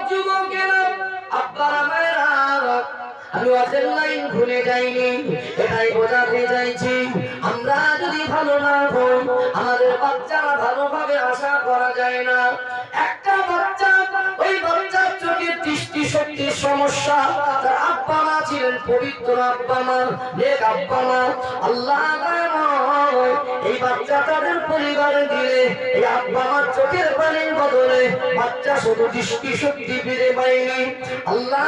যুবকেরা, আব্বারা মায়েরা, আমি ওয়াজের লাইন ভুলে যাইনি, এটাই বোঝাতে চাইছি আমরা যদি ভালো না হই আমাদের বাচ্চারা ভালোভাবে আশা করা যায় না। একটা বাচ্চা, ওই বাচ্চার চোখের দৃষ্টি শক্তির সমস্যা, তার আব্বা মা ছিলেন পবিত্র আব্বা মা, নেক আব্বা মা, আল্লাহ এই বাচ্চা তাদের পরিবারে দিলে এই আব্বা মার চোখের পানির বদলে বাচ্চা শুধু দৃষ্টি শক্তি ফিরে পায়নি। আল্লাহ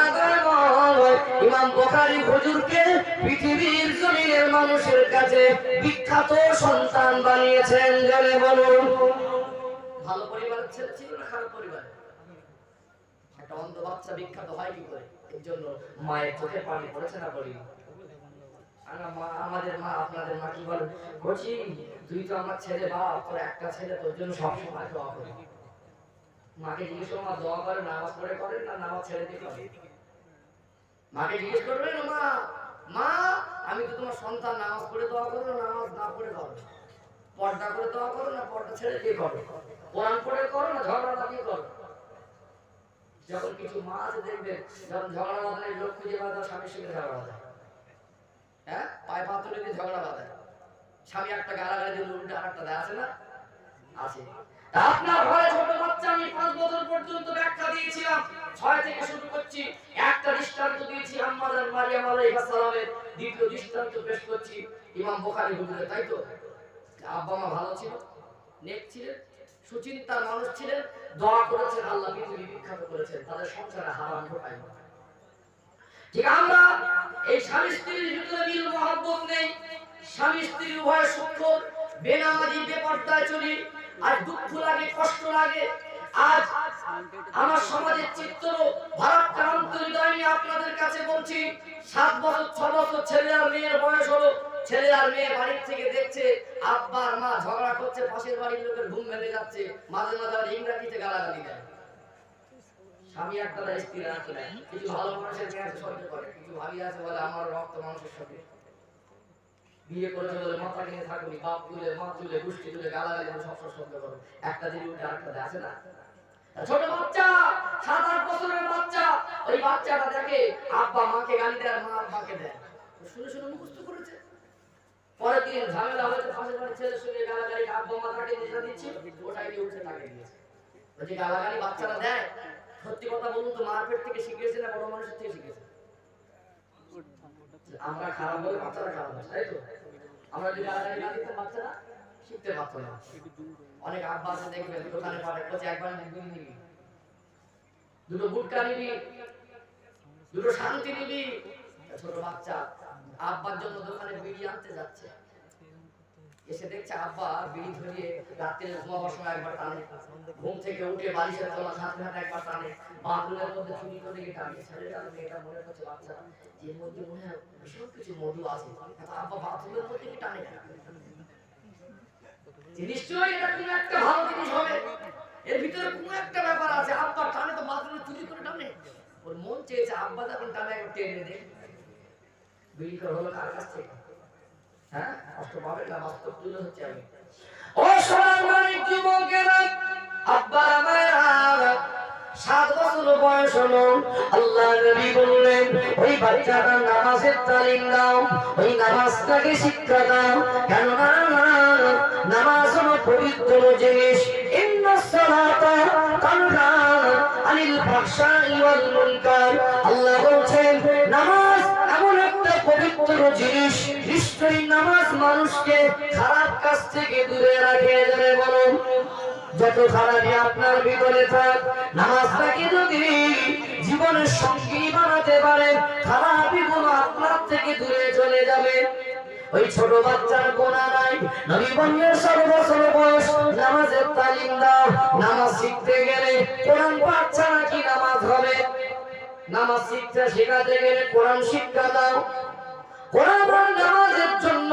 ইমাম বুখারী হুজুরকে পৃথিবীর জমিনের মানুষের কাছে বিখ্যাত সন্তান বানিয়েছেন। জলে বলুন, ভালো পরিবারের ছেলে ছিল না খারাপ পরিবার? একটা অন্ধ বাচ্চা বিখ্যাত হয় কি করে? এর জন্য মায়ের চোখে পানি পড়েছে না পড়ি? আমাদের মা, আপনাদের মা কি বলেন? বলছি তুই তো আমার ছেলে, বাপ তোর একটা ছেলে, তোর জন্য সবসময় দোয়া করি। মাকে জিজ্ঞেস করো, মা দোয়া করে নামাজ পড়ে করেন না নামাজ ছেড়ে দিয়ে করেন? মাকে জিজ্ঞেস করবেন, মা মা আমি তো তোমার সন্তান, নামাজ পড়ে দোয়া করো না নামাজ না পড়ে করো? পর্দা করে দোয়া করো না পর্দা ছেড়ে দিয়ে করো? কোরআন পড়ে করো না ঝগড়া লাগিয়ে করো? যখন কিছু মা আছে দেখবে, যখন ঝগড়া বাঁধায় লোক খুঁজে বাঁধা, স্বামীর সঙ্গে ঝগড়া বাঁধায়, হ্যাঁ পায়ে পা তুলে দিয়ে ঝগড়া বাঁধায়, স্বামী একটা গালাগালি দিয়ে উল্টে আর একটা দেয়, আছে না? আছে। আপনার ঘরে ছোট বাচ্চা, আমি 5 বছর পর্যন্ত ব্যাখ্যা দিয়েছিলাম, 6 থেকে শুরু করছি, একটা দৃষ্টান্ত দিয়েছি আম্মাজান মারিয়াম আলাইহিস সালামের, দ্বিতীয় দৃষ্টান্ত পেশ করছি ইমাম বুখারী হুজুরের। তাই তো আব্বা মা ভালো ছিল, নেক ছিলেন, সুচিন্তার মানুষ ছিলেন, দোয়া করেছেন, আল্লাহ পৃথিবী বিখ্যাত করেছেন, তাদের সংসারে হারাম ঢোকায় না। ঠিক আমরা এই স্বামী স্ত্রীর ভিতরে মিল মহব্বত নেই, স্বামী স্ত্রী উভয় সূক্ষ্ম, বেনামাজি বেপরদায় চলি, আর দুঃখ লাগে, কষ্ট লাগে। আজ আমার সমাজের চিত্র ভারাক্রান্ত হৃদয় নিয়ে আপনাদের কাছে বলছি, 7 বছর 6 বছর ছেলে আর মেয়ের বয়স হলো, ছেলে আর মেয়ে বাড়ি থেকে দেখছে আব্বা আর মা ঝগড়া করছে, পাশের বাড়ির লোকের ঘুম ভেঙে যাচ্ছে, মাঝে মাঝে আবার ইংরেজিতে গালাগালি দেয়। স্বামী একটা দেয়, স্ত্রী একটা দেয়। কিছু ভালো মানুষের মেয়ে সহ্য করে, কিছু ভাবি আছে বলে আমার রক্ত মানুষের সাথে বিয়ে করেছে বলে মাথা কিনে থাকবি, বাপ তুলে মা তুলে গোষ্ঠী তুলে গালাগালি সব সহ্য করো, একটা দিন উঠে আরেকটা দেয়, আছে না? ছোট বাচ্চা, 7-8 বছরের বাচ্চা, ওই বাচ্চাটা দেখে আব্বা মাকে গালি দেয়, মা আব্বাকে দেয়, শুনে শুনে মুখস্থ করেছে। পরের দিন ঝামেলা হয়েছে, পাশের বাড়ির ছেলের সঙ্গে গালাগালি, আব্বা মা তাকে দিশা দিচ্ছে, ওটাই নিয়ে উঠে তাকে দিয়েছে। ওই যে গালাগালি বাচ্চারা দেয়, সত্যি কথা বলুন তো, মার পেট থেকে শিখেছে না বড় মানুষের থেকে শিখেছে? আমরা খারাপ বলে বাচ্চারা খারাপ হয়, তাই তো? আমরা যদি গালাগালি না দিতাম বাচ্চারা শিখতে পারতো না। অনেক আব্বা আছে দেখবেন দোকানে পারে, বলছে একবার বিড়ি নিবি, দুটো গুটকা নিবি, দুটো শান্তি নিবি। ছোট বাচ্চা আব্বার জন্য দোকানে বিড়ি আনতে যাচ্ছে, এসে দেখছে আব্বা বিড়ি ধরিয়ে রাত্রে ঘুমাবার সময় একবার টানে, ঘুম থেকে উঠে বালিশের তলা হাতে হাতে একবার টানে, বাথরুমের মধ্যে চুরি করে গিয়ে টানে। ছেলেটা মেয়েটা মনে করছে বাচ্চা এর মধ্যে মনে হয় ভীষণ কিছু মধু আছে, আব্বা বাথরুমের মধ্যে কি টানে কেন? নিশ্চয়ই এটা কোনো একটা ভালো জিনিস হবে, এর ভিতরে কোনো একটা ব্যাপার আছে। আব্বা টানে তো বাথরুমে চুরি করে টানে, ওর মন চেয়েছে আব্বা যখন টানে একবার টেনে দেয়। বিড়িটা হলো কার কাছ থেকে? হ্যাঁ, কষ্ট পাবে না, বাস্তব তুলে হচ্ছে। আমি ও সোনার যুবকেরা, আব্বা মায়েরা, 7 বছর বয়স হলো, আল্লাহ নবী বললেন ওই বাচ্চাটা নামাজের তালিম দাও, ওই নামাজটাকে শিক্ষা দাও, কেননা নামাজ হলো পবিত্র জিনিস। ইন্নাস সালাতা তানহা আনিল ফাহশাই ওয়াল মুনকার, আল্লাহ বলছেন নামাজ এমন একটা পবিত্র জিনিস, নিশ্চয়ই নামাজ মানুষকে খারাপ কাজ থেকে দূরে রাখে। যাবে বলুন, যত খারাপই আপনার ভিতরে থাক, নামাজটাকে যদি জীবনের সঙ্গী বানাতে পারেন, খারাপই গুলো আপনার থেকে দূরে চলে যাবে। ওই ছোট বাচ্চার গোনা নাই, নবী বললেন 7 বছর বয়স নামাজের তালিম দাও। নামাজ শিখতে গেলে কোরআন পাঠ ছাড়া কি নামাজ হবে? নামাজ শিখতে শেখাতে গেলে কোরআন শিক্ষা দাও। কোরআন নামাজের জন্য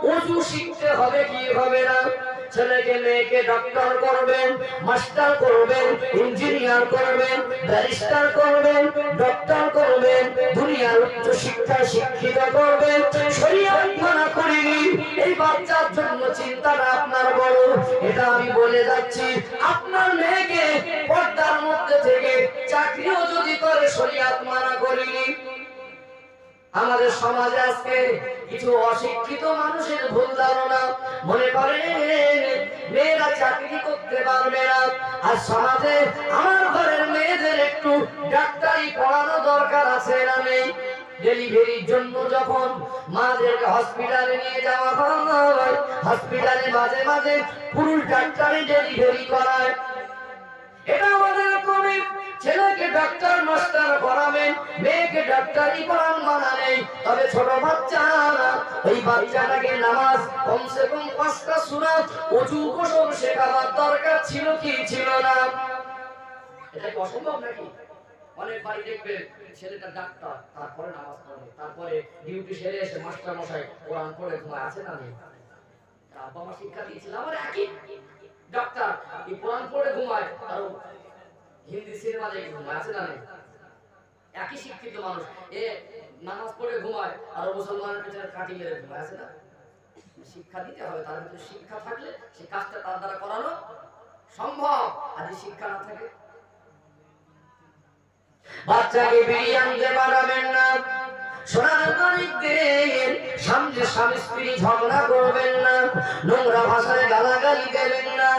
ওযু শিখতে হবে কি হবে না? ছেলেকে মেয়েকে ডক্টর করবেন, মাস্টার করবেন, ইঞ্জিনিয়ার করবেন, ব্যারিস্টার করবেন, ডক্টর করবেন, দুনিয়ার উচ্চ শিক্ষা শিক্ষিত করবেন, শরীয়ত মানা করেনি। এই বাচ্চার জন্য চিন্তাটা আপনার বড়, এটা আমি বলে যাচ্ছি। আপনার মেয়েকে পর্দার মধ্যে থেকে চাকরিও যদি করে শরীয়ত মানা করেনি। আমাদের সমাজে আজকে কিছু অশিক্ষিত মানুষের ভুল ধারণা, মনে করে মেয়েরা চাকরি করতে পারবে না। আর সমাজে আমার ঘরের মেয়েদের একটু ডাক্তারি পড়ানো দরকার আছে না নেই? ডেলিভারির জন্য যখন মাদেরকে হসপিটালে নিয়ে যাওয়া হয়, হসপিটালে মাঝে মাঝে পুরুষ ডাক্তারি ডেলিভারি করায়। এটা আমাদের কবি ছেলেকে ডাক্তার মাস্টার পড়াবেন, মেয়েকে ডাক্তারি পড়ান মানা নেই। তবে ছোট বাচ্চা, ওই বাচ্চাটাকে নামাজ কমসে কম 5টা সূরা ওযু গোসল শেখাবার দরকার ছিল কি ছিল না? এটা কি অসম্ভব নাকি? অনেক বাড়ি দেখবেন ছেলেটা ডাক্তার, তারপরে নামাজ পড়ে, তারপরে ডিউটি সেরে এসে মাস্টার মশাই কোরআন পড়ে ঘুমায়, আছে না নেই? আব্বা মা শিক্ষা দিয়েছিল আমার একই ডাক্তার এই কোরআন পড়ে ঘুমায়, আর হিন্দি সিনেমা দেখে ঘুমায়, আছে না নেই? একই শিক্ষিত মানুষ এ নামাজ পড়ে ঘুমায় আর মুসলমানের পেছনে কাটি মেরে ঘুমায়, আছে না? শিক্ষা দিতে হবে, তার ভিতরে শিক্ষা থাকলে সে কাজটা তার দ্বারা করানো সম্ভব। আর যদি শিক্ষা না থাকে, বাচ্চাকে বিয়ে আনতে পারবেন না, সোনার মানিকদের সামনে স্বামী স্ত্রী ঝগড়া করবেন না, নোংরা ভাষায় গালাগালি দেবেন না,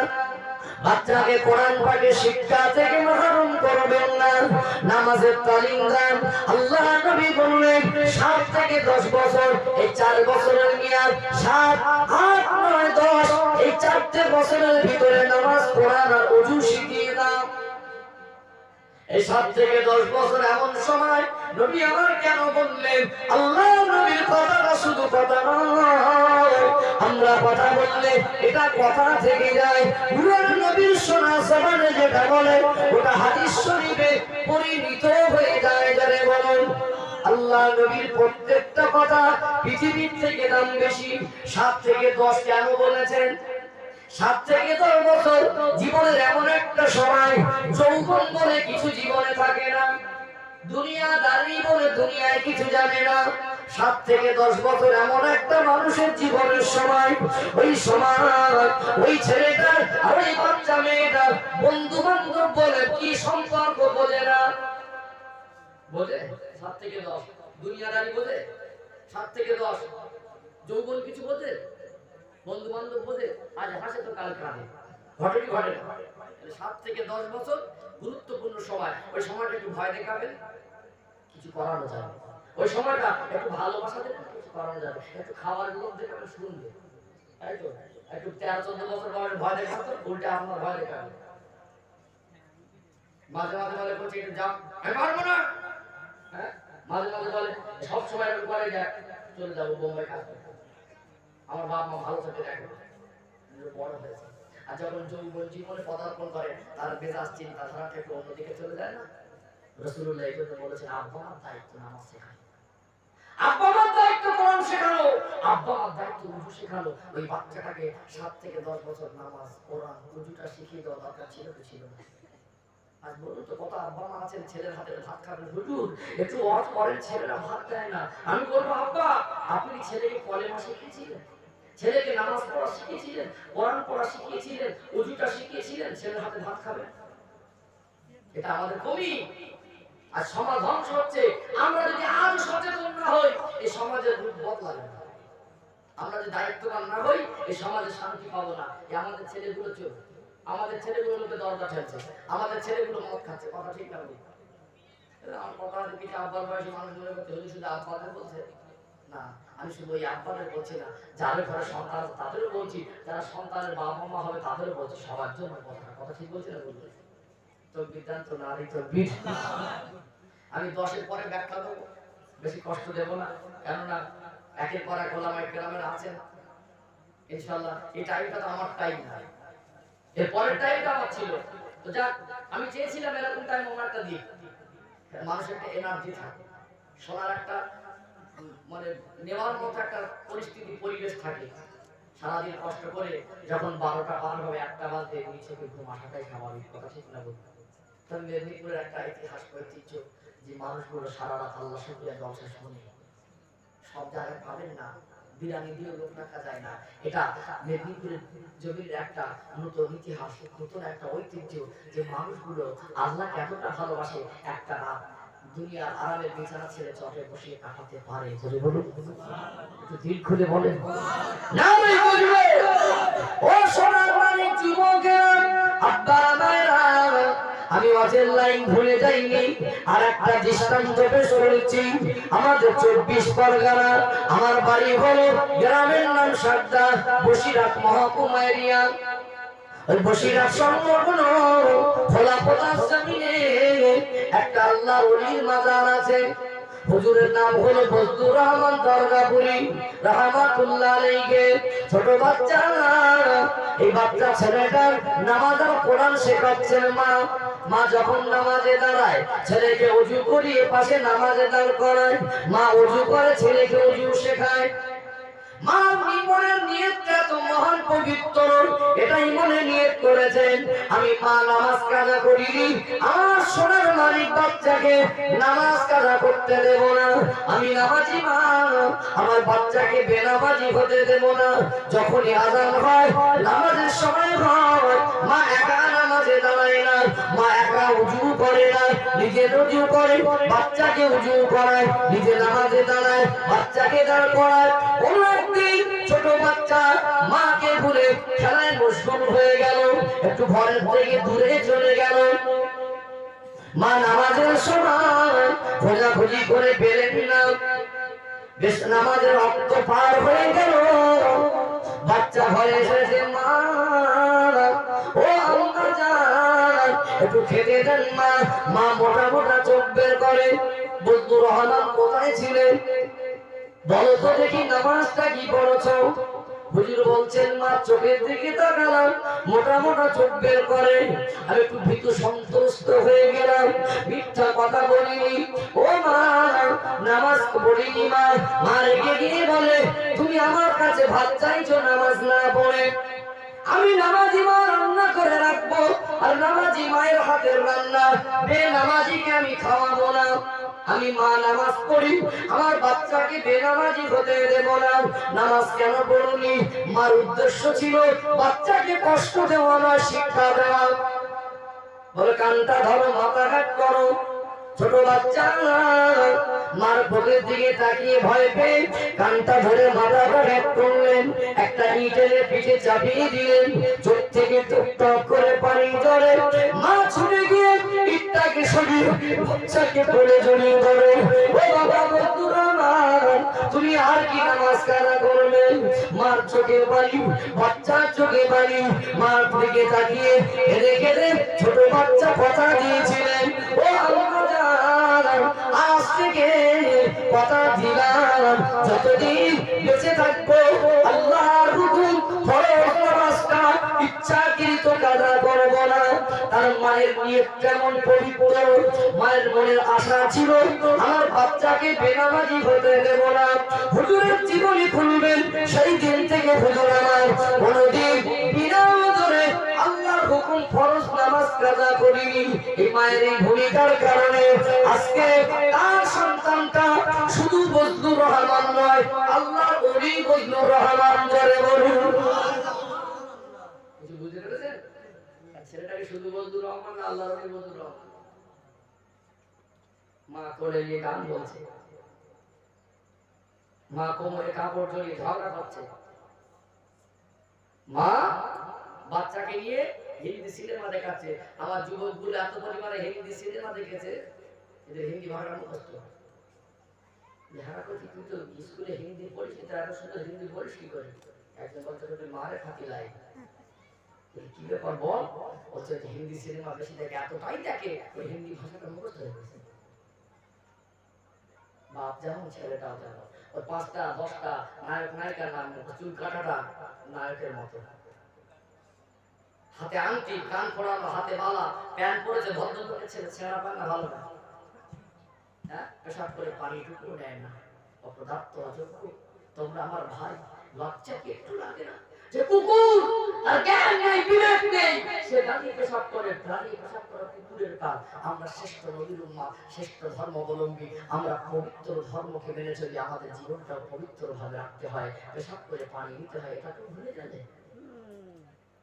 বাচ্চাকে কোরআন পাঠে শিক্ষা থেকে মাহরুম করবেন না, নামাজের তালিম দেন। আল্লাহ নবী বললেন 7 থেকে 10 বছর, এই 4 বছরের মেয়াদ, 7, 8, 9, 10, এই 4টে বছরের ভিতরে নামাজ, কোরআন আর ওযু শিখিয়ে দাও। এই 7 থেকে 10 বছর এমন সময় নবী আমার কেন বললেন? আল্লাহ নবীর কথাটা শুধু কথা নয়, আমরা কথা বললে এটা কথা থেকে যায়, নূরের নবীর শোনা জবানে যেটা বলে ওটা হাদিস শরীফে পরিণত হয়ে যায়। যারে বলেন আল্লাহ নবীর প্রত্যেকটা কথা পৃথিবীর থেকে দাম বেশি। 7 থেকে 10 কেন বলেছেন? 7 থেকে 10 বছর জীবনের এমন একটা সময়, যৌবন বলে কিছু জীবনে থাকে না, দুনিয়াদারি বলে দুনিয়ায় কিছু জানে না। 7 থেকে 10 বছর এমন একটা মানুষের জীবনের সময়, ওই সময় ওই ছেলেটার আর ওই বাচ্চা মেয়েটার বন্ধু বান্ধব বলে কি সম্পর্ক বোঝে না। বোঝে? 7 থেকে 10 দুনিয়াদারি বোঝে? 7 থেকে 10 যৌবন কিছু বোঝে? বন্ধু বান্ধব বোঝে? আজ হাসে তো কাল কাঁদে, ঘটে কি ঘটে না? 7 থেকে 10 বছর গুরুত্বপূর্ণ সময়। ওই সময়টা একটু ভয় দেখাবেন, কিছু করানো যাবে। ওই সময়টা একটু ভালোবাসা দেবেন, কিছু করানো যাবে। একটু খাবার লোভ দেখাবেন, শুনবে, তাই তো? একটু 13-14 বছর বয়সে ভয় দেখাতো, উল্টে আপনার ভয় দেখাবে। মাঝে মাঝে বলে বলছে একটু যাও, আমি পারবো না। হ্যাঁ, মাঝে মাঝে বলে সব সময় একটু করে যায়, চলে যাবো বোম্বাই কাজ করতে, আমার বাপ মা ভালো থাকতে দেখো, বড় হয়েছে। আর যখন যৌবন জীবনে পদার্পণ করে, তার মেজাজ চিন্তা ধারাটা একটু অন্যদিকে চলে যায় না? রাসূলুল্লাহ এই জন্য বলেছেন আব্বা মার দায়িত্ব নামাজ শেখানো, আব্বা মার দায়িত্ব কোরআন শেখানো, আব্বা মার দায়িত্ব ওযু শেখানো। ওই বাচ্চাটাকে 7 থেকে 10 বছর নামাজ, কোরআন, ওযুটা শিখিয়ে দেওয়া দরকার ছিল কি ছিল না? আজ বলুন তো, কত আব্বা মা আছেন ছেলের হাতে ভাত খাবেন, হুজুর একটু ওয়াজ করেন, ছেলেরা ভাত দেয় না। আমি বলবো আব্বা, আপনি ছেলেকে কলেমা শিখিয়েছিলেন, ছেলেকে নামাজ পড়া শিখিয়েছিলেন, কোরআন পড়া শিখিয়েছিলেন, ওযুটা শিখিয়েছিলেন, ছেলের হাতে ভাত খাবেন? এটা আমাদের কমি। আর সমাজ ধ্বংস হচ্ছে। আমরা যদি আজ সচেতন না হই, এই সমাজের রূপ বদলাবে না। আমরা যদি দায়িত্ববান না হই, এই সমাজে শান্তি পাবো না। এই আমাদের ছেলেগুলো চোখ, আমাদের ছেলেগুলোকে দরজা ঠেলছে, আমাদের ছেলেগুলো মদ খাচ্ছে, কথা ঠিক না? আমার কথা হচ্ছে কিছু আব্বার বয়সী মানুষ মনে করতে হলে শুধু আব্বাদের বলছে না, আমি শুধু ওই আব্বাদের বলছি না, যাদের ঘরে সন্তান আছে তাদেরও বলছি, যারা সন্তানের বাবা মা হবে তাদেরও বলছি, সবার জন্য কথা ঠিক বলছি না? বলবো বিদ্যান্ত নারী তকবীর। আমি 10-এর পরে ব্যাখ্যা দেবো, বেশি কষ্ট দেব না, কেননা একের পর এক ওলামায়ে কেরামের আছেন ইনশাআল্লাহ। এই টাইমটা তো আমার টাইম না, এর পরের টাইমটা আমার ছিল। তো যাক, আমি চেয়েছিলাম এরকম টাইম ওনারটা দিই, মানুষের একটা এনার্জি থাকে, শোনার একটা মানে নেওয়ার মতো একটা পরিস্থিতি পরিবেশ থাকে। সারাদিন কষ্ট করে যখন 12টা পার হবে, 1টা বাজে, নিচে ঘুম আসাটাই স্বাভাবিক, কথা ঠিক না? বলতে মেদিনীপুরের একটা ইতিহাস ঐতিহ্য, যে মানুষগুলো সারা রাত আল্লাহ শুকরিয়া জলসা শুনে, সব জায়গায় পাবেন না, বিরানি দিয়ে লোক রাখা যায় না। এটা মেদিনীপুরের জমির একটা নতুন ইতিহাস, নতুন একটা ঐতিহ্য, যে মানুষগুলো আল্লাহকে এতটা ভালোবাসে একটা রাত দুনিয়ার আরামের বিছানা ছেড়ে চটে বসে কাটাতে পারে। বলে বলুন, একটু দিল খুলে বলেন না। ও সোনার মানিক যুবকেরা, আব্বারা মায়েরা, আমি ওয়াজের লাইন ভুলে যাইনি। আর একটা দৃষ্টান্ত পেশ করছি। আমাদের 24 পরগনা, আমার বাড়ি হলো, গ্রামের নাম সাদ্দা, বসিরহাট মহকুমা এরিয়া। ওই বসিরহাট সংলগ্ন ফলাফলার জমিনে একটা আল্লাহর ওলির মাজার আছে। হুজুরের নাম হলো বজলুর রহমান দরগাপুরি রাহমাতুল্লাহ আলাইহি। ছোট বাচ্চা, এই বাচ্চা ছেলেটার নামাজ আর কোরআন শেখাচ্ছেন মা। মা যখন নামাজে দাঁড়ায়, ছেলেকে ওযু করিয়ে পাশে নামাজে দাঁড় করায়। মা ওযু করে, ছেলেকে ওযু শেখায়। মা ইমানের নিয়তটা তো মহান পবিত্র, এটাই মনে নিয়ত করেছেন, আমি মা নামাজ কাজা করিনি, আমার সোনার মালিক বাচ্চাকে নামাজ কাজা করতে দেব না। আমি নামাজি মা, আমার বাচ্চাকে বেনামাজি হতে দেব না। যখনই আযান হয়, নামাজের সময় হয়, মা একা নামাজে দাঁড়ায় না, মা একা ওযু করে না, নিজে ওযু করে, বাচ্চাকে ওযু করায়, নিজে নামাজে দাঁড়ায়, বাচ্চাকে দাঁড় করায়। ছোট বাচ্চা মাকে ভুলে খেলায় মশগুল হয়ে গেল, একটু ঘরের থেকে দূরে চলে গেল। মা নামাজের সময় খোঁজাখুঁজি করে পেলেন না, বেশ নামাজের রক্ত পার হয়ে গেল। বাচ্চা ঘরে এসেছে, মা ও আম্মা জান একটু খেতে দেন মা। মা মোটা মোটা চোখ বের করে, বজলুর রহমান কোথায় ছিলেন? বলো তো দেখি নামাজটা কি পড়েছো? হুজুর বলছেন, মা চোখের দিকে তাকালাম, মোটা মোটা চোখ বের করে। আমি একটু ভীতু সন্ত্রস্ত হয়ে গেলাম, মিথ্যা কথা বলিনি। ও মা, নামাজ পড়িনি মা। মা রেগে গিয়ে বলে, তুমি আমার কাছে ভাত চাইছো নামাজ না পড়ে? আমি নামাজি মা রান্না করে রাখবো, আর নামাজি মায়ের হাতের রান্না বেনামাজিকে আমি খাওয়াবো না। আমি মা নামাজ পড়ি, আমার বাচ্চাকে বেনামাজি হতে দেব না। নামাজ কেন পড়ুনি? মার উদ্দেশ্য ছিল বাচ্চাকে কষ্ট দেওয়া না, শিক্ষা দেওয়া। বলে কানটা ধরো, মাথা ঘাট করো। ছোট বাচ্চা মার বুকের দিকে তাকিয়ে ভয় পেয়ে কানটা ধরে মাথাটা ঘাট করলেন, একটা ইটের পিঠে চাপিয়ে দিলেন। চোখ থেকে টুকটক করে পানি ঝরে। মা ছুটে গিয়ে ইটটাকে সরিয়ে বাচ্চাকে কোলে জড়িয়ে ধরে, ও বাবা বন্ধুর আমার, তুমি আর কি নামাজ কাজা করবে? মার চোখে পানি, বাচ্চার চোখে পানি। মার দিকে তাকিয়ে কেঁদে কেঁদে ছোট বাচ্চা কথা দিয়েছিলেন, ও আল্লাহ জান, আজ থেকে কথা দিলাম, যতদিন বেঁচে থাকবো আল্লাহর হুকুম ফরজ নামাজটা ইচ্ছাকৃত কাজা করব না। তার মায়ের নিয়ত কেমন পবিত্র, মায়ের মনের আশা ছিল আমার বাচ্চাকে বেনামাজি হতে দেব না। হুজুরের জীবনী খুলবেন, সেই দিন থেকে হুজুর আমার কোনদিন বিনা নজরে আল্লাহর হুকুম ফরজ নামাজ কাজা করিনি। এই মায়ের এই ভূমিকার কারণে আজকে তার সন্তানটা শুধু বজলুর রহমান নয়, আল্লাহর ওলি বজলুর রহমান। জোরে বলুন, কিছু বুঝতে পেরেছেন? ছেলেটাকে শুধু বজলুর রহমান না, আল্লাহর ওলি বজলুর রহমান। মা কোলে নিয়ে গান বলছে, মা কোমরে কাপড় জড়িয়ে ঝগড়া করছে। মা বাচ্চাকে নিয়ে হিন্দি সিনেমা দেখাচ্ছে। আমার যুবকগুলো এত পরিমাণে হিন্দি সিনেমা দেখেছে, এদের হিন্দি ভাষা মুখস্থ। লেখা করছি, তুই তো স্কুলে হিন্দি পড়িস, তার এত সুন্দর হিন্দি পড়িস কি করে? একজন বলতে তুই মারে খাতি লাই, কি ব্যাপার বল? বলছে হিন্দি সিনেমা বেশি দেখে, এতটাই দেখে ওই হিন্দি ভাষাটা মুখস্থ হয়ে গেছে। বাপ যেমন ছেলেটাও যেমন, ওই 5টা 10টা নায়ক নায়িকার নাম, চুল কাটাটা নায়কের মতো, হাতে আংটি, কান পড়ানো, হাতে বালা, প্যান্ট পরেছে, ভদ্র করে ছেলে, ছেঁড়া প্যান্ট না ভালো না, হ্যাঁ, পেশাব করে পানি টুকু নেয় না। অপদার্থ অযোগ্য তোমরা, আমার ভাই, লজ্জা কি একটু লাগে না? যে কুকুর আর জ্ঞান নেই, বিবেক নেই, সে দাঁড়িয়ে পেশাব করে, দাঁড়িয়ে পেশাব করা কুকুরের কাজ। আমরা শ্রেষ্ঠ নবীর উম্মাহ, শ্রেষ্ঠ ধর্মাবলম্বী, আমরা পবিত্র ধর্মকে মেনে চলি, আমাদের জীবনটাও পবিত্র ভাবে রাখতে হয়, পেশাব করে পানি দিতে হয়, এটা তো ভুলে গেলে।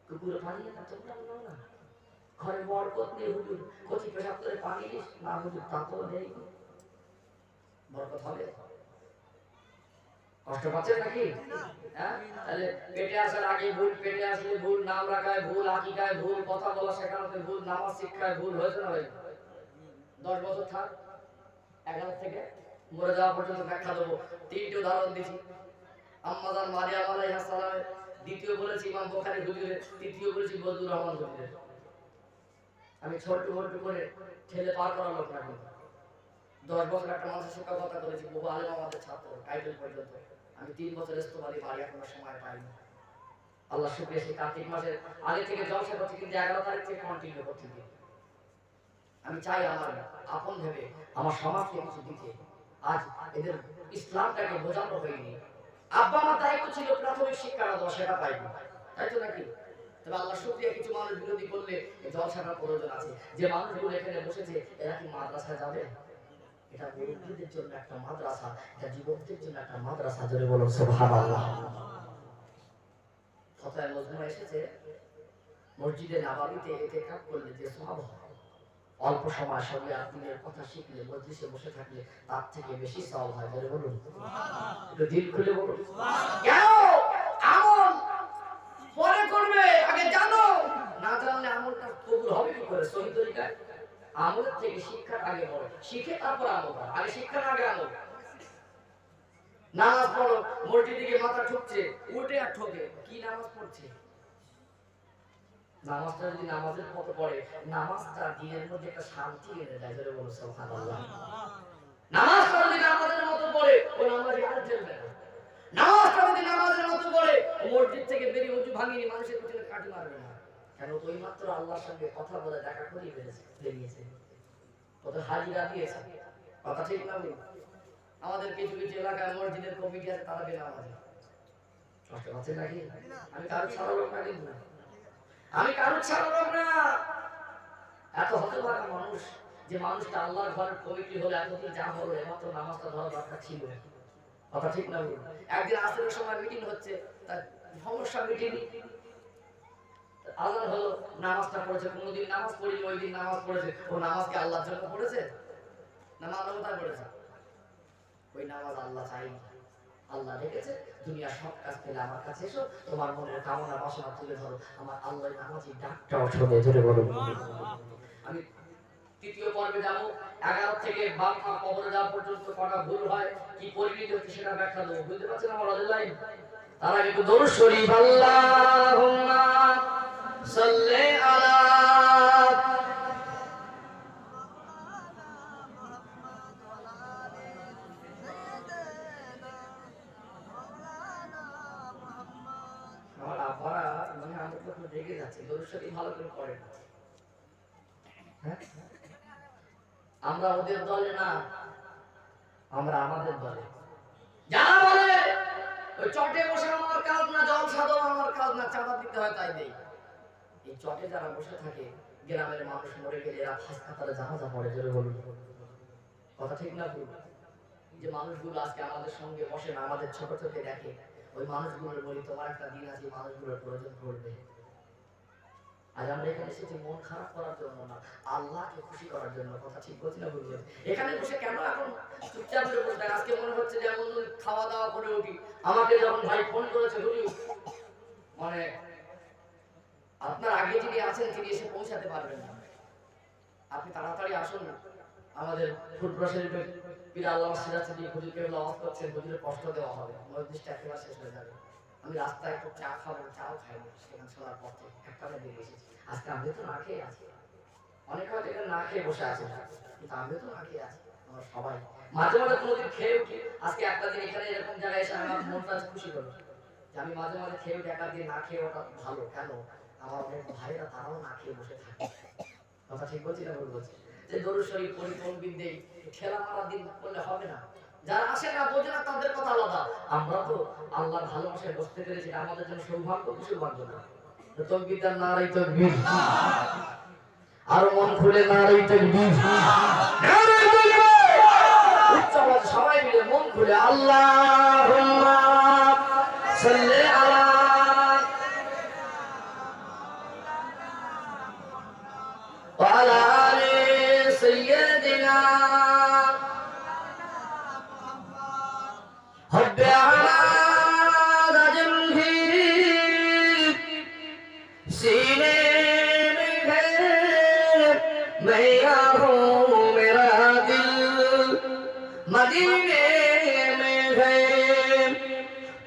কুকুর পানি না, তোমরা নাও না, ঘরে বরকত নেই, হুজুর কচি পেশাব করে পানি দিস না, হুজুর তা তো নেই, বরকত হবে? কষ্ট পাচ্ছেন নাকি? হ্যাঁ, তাহলে পেটে আসার আগে ভুল, পেটে আসলে ভুল, নাম রাখায় ভুল, আকিকায় ভুল, কথা বলা শেখানোতে ভুল, নামাজ শিক্ষায় ভুল, হয়েছে না ভাই? 10 বছর থাক, 11 থেকে মরে যাওয়া পর্যন্ত ব্যাখ্যা দেবো। 3টে উদাহরণ দিচ্ছি। আম্মাজান মারিয়াম আলাইহিস সালামের, দ্বিতীয় বলেছি ইমাম বুখারী হুজুরের, তৃতীয় বলেছি বজলুর রহমান হুজুরের। আমি ছোট ছোট করে ছেলে পার করা লোক না, 10 বছর একটা মানুষের শিক্ষকতা করেছি, বহু আলেম আমাদের ছাত্র, টাইটেল পর্যন্ত। আমি 3 বছর ইস্তেমাদি বাড়ি এখনো সময় পাইনি। আল্লাহ শুকরিয়া, সেই কার্তিক মাসের আগে থেকে জলসা করছি, কিন্তু 11 তারিখ থেকে কন্টিনিউ করছি। আমি চাই আমার আপন ভেবে আমার সমাজকে কিছু দিতে। আজ এদের ইসলামটাকে বোঝানো হয়নি। আব্বা আমার দায়িত্ব ছিল প্রাথমিক শিক্ষা দেওয়া, সেটা পাইনি, তাই তো নাকি? তবে আল্লাহ শুকরিয়া, কিছু মানুষ বিরোধী করলে এই জলসাটার প্রয়োজন আছে। যে মানুষগুলো এখানে বসেছে, এরা কি মাদ্রাসায় যাবে? এটা মুরব্বিদের জন্য একটা মাদ্রাসা, এটা যুবকদের জন্য একটা মাদ্রাসা। জোরে বলুন সুবহানাল্লাহ। কথায় মজমুয়া এসেছে, মসজিদে নববীতে ইতিকাফ করলে যে সওয়াব হয়, অল্প সময় সঙ্গে দিনের কথা শিখলে, মজলিসে বসে থাকলে তার থেকে বেশি সওয়াব হয়। জোরে বলুন সুবহানাল্লাহ। একটু দিল খুলে বলুন কেন? আমল পরে করবে, আগে জানো। না জানলে আমলটা কবুল হবে কি করে? সহি তরিকায় আমলের থেকে শিক্ষার আগে বড়, শিখে তারপর আমল করা, আগে শিক্ষার আগে আমল। নামাজ পড়ো, মসজিদে গিয়ে মাথা ঠুকছে, উল্টে আর ঠোকে, কি নামাজ পড়ছে? নামাজটা যদি নামাজের মতো পড়ে, নামাজটা দিনের মধ্যে একটা শান্তি এনে দেয়। জোরে বলো সুবহানাল্লাহ। নামাজটা যদি নামাজের মতো পড়ে, ও নামাজে আর জ্বলবে না। নামাজটা যদি নামাজের মতো পড়ে, মসজিদ থেকে বেরিয়ে উজু ভাঙিয়ে মানুষের পিছনে কাটি মারবে না। কেন? ওই মাত্র আল্লাহর সঙ্গে কথা বলে দেখা করিয়ে বেরিয়েছে, কত হাজিরা দিয়েছে। কথা ঠিক না? আমাদের কিছু কিছু এলাকায় মসজিদের কমিটি আছে, তারা বেনামাজি। কষ্ট পাচ্ছে নাকি? আমি কারো ছাড়া লোক না, কিন্তু আমি কারো ছাড়া লোক না। এত হতভাগা মানুষ, যে মানুষটা আল্লাহর ঘরের কমিটি হলে এতদিন যা হলো, এমাত্র নামাজটা ধরা দরকার ছিল। কথা ঠিক না? একদিন আসরের সময় মিটিং হচ্ছে, তার সমস্যা মিটিং, আল্লাহ হলো, নামাজটা পড়েছে, কোনোদিন নামাজ পড়িনি, ওই দিন নামাজ পড়েছে। ও নামাজকে আল্লাহর জন্য পড়েছে না মানবতায় পড়েছে? ওই নামাজ আল্লাহ চাই, আল্লাহ দেখেছে দুনিয়া সব কাজ পেলে আমার কাছে এসো, তোমার মনের কামনা বাসনা তুলে ধরো, আমার আল্লাহ নামাজি ডাকটাও শুনে। জোরে বলো। আমি তৃতীয় পর্বে যাবো, 11 থেকে 12 কবরে যাওয়া পর্যন্ত কটা ভুল হয়, কি পরিণতি হচ্ছে সেটা ব্যাখ্যা দেবো। বুঝতে পারছেন আমার আল্লাহ? তার আগে একটু দরুদ শরীফ, আল্লাহুম্মা সাল্লি আলা। আমার আব্বারা মানে আমাদের তো রেগে যাচ্ছে, দরুদ শরীফ ভালো করে পড়ে না। হ্যাঁ, আমরা ওদের দলে না, আমরা আমাদের দলে। যারা বলে ওই চটে বসে আমার কাজ না, জল সাধো আমার কাজ না, চাঁদা দিতে হয় তাই দেই। এই চটে যারা বসে থাকে, গ্রামের মানুষ মরে গেলে এরা ফাঁস কাতারে জানাজা পড়ে। জোরে বলুন। কথা ঠিক না? যে মানুষগুলো আজকে আমাদের সঙ্গে বসে না, আমাদের ছোট চোখে দেখে, ওই মানুষগুলোর বলি তোমার একটা দিন আছে, মানুষগুলোর প্রয়োজন পড়বে। আজ আমরা এখানে এসেছি মন খারাপ করার জন্য না, আল্লাহকে খুশি করার জন্য। কথা ঠিক বলছি না? বুঝলে এখানে বসে কেন এখন চুপচাপ করে বসে থাকে? আজকে মনে হচ্ছে যে এমন খাওয়া দাওয়া করে উঠি। আমাকে যখন ভাই ফোন করেছে, হুজুর মানে আপনার আগে যিনি আছেন তিনি এসে পৌঁছাতে পারবেন না, আপনি তাড়াতাড়ি আসুন। আমাদের ফুটবল শরীফের পীর আল্লামা সিরাজ সাহেব হুজুরকে আওয়াজ করছেন, হুজুরের কষ্ট দেওয়া হবে, মসজিদটা একেবারে শেষ হয়ে যাবে। আমি রাস্তায় একটু চা খাবো, চাও খাইনি, সেখানে শোনার পর থেকে একটা বেরিয়ে এসেছি। আজকে আমি তো না খেয়ে আছি, অনেক হয়তো এখানে না খেয়ে বসে আছে, কিন্তু আমি তো না খেয়ে আছি। আমরা সবাই মাঝে মাঝে কোনোদিন খেয়ে উঠি। আজকে একটা দিন এখানে এরকম জায়গায় এসে আমার মনটা খুশি হলো যে আমি মাঝে মাঝে খেয়ে উঠি। একটা দিন না খেয়ে ওটা ভালো। কেন? আমার অনেক ভাইরা তারাও না খেয়ে বসে থাকে। কথা ঠিক বলছি না? ভুল বলছি? যে দরুদ শরীফ পড়ি, তকবীর দেই, খেলা মারা দিন করলে হবে না। যারা আসে না বোঝে না তাদের কথা আলাদা। আমরা তো আল্লাহর ভালোবাসায় বসতে পেরেছি, আমাদের জন্য সৌভাগ্য কি সৌভাগ্য না? তো তাকবীর দেন, নারে তাকবীর। আর মন খুলে নারে তাকবীর, নারে তাকবীর। উচ্চ আওয়াজ সবাই মিলে মন খুলে আল্লাহুম্মা সাল্লি আলা ওয়া আলা আলি সাইয়্যিদিনা हब्बे आला जमहीर सीने में है मैं यहाँ हूँ मेरा दिल मदीने में है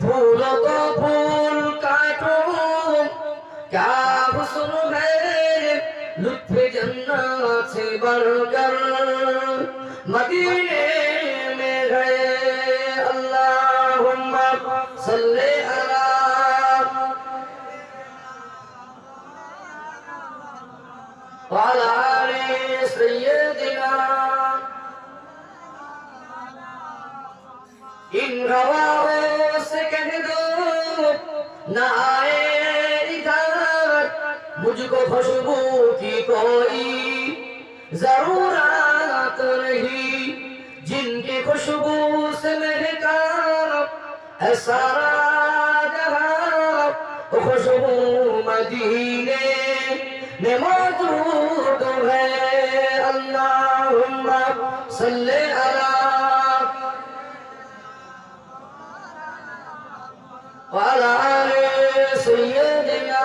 फूलों को फूल काटो क्या हुस्न है लुत्फ़ जन्नत से बढ़कर मदीने में है अल्लाहुम्मा सल्ले अला वाला आले सय्यदिना इन हवाओं से कह दो न आए इधर मुझको खुशबू की कोई जरूरत नहीं जिनकी खुशबू से महका है सारा जहां खुशबू मदीने में मौजूद है अल्लाहुम्मा सल्ले अला वाला आले सय्यदिना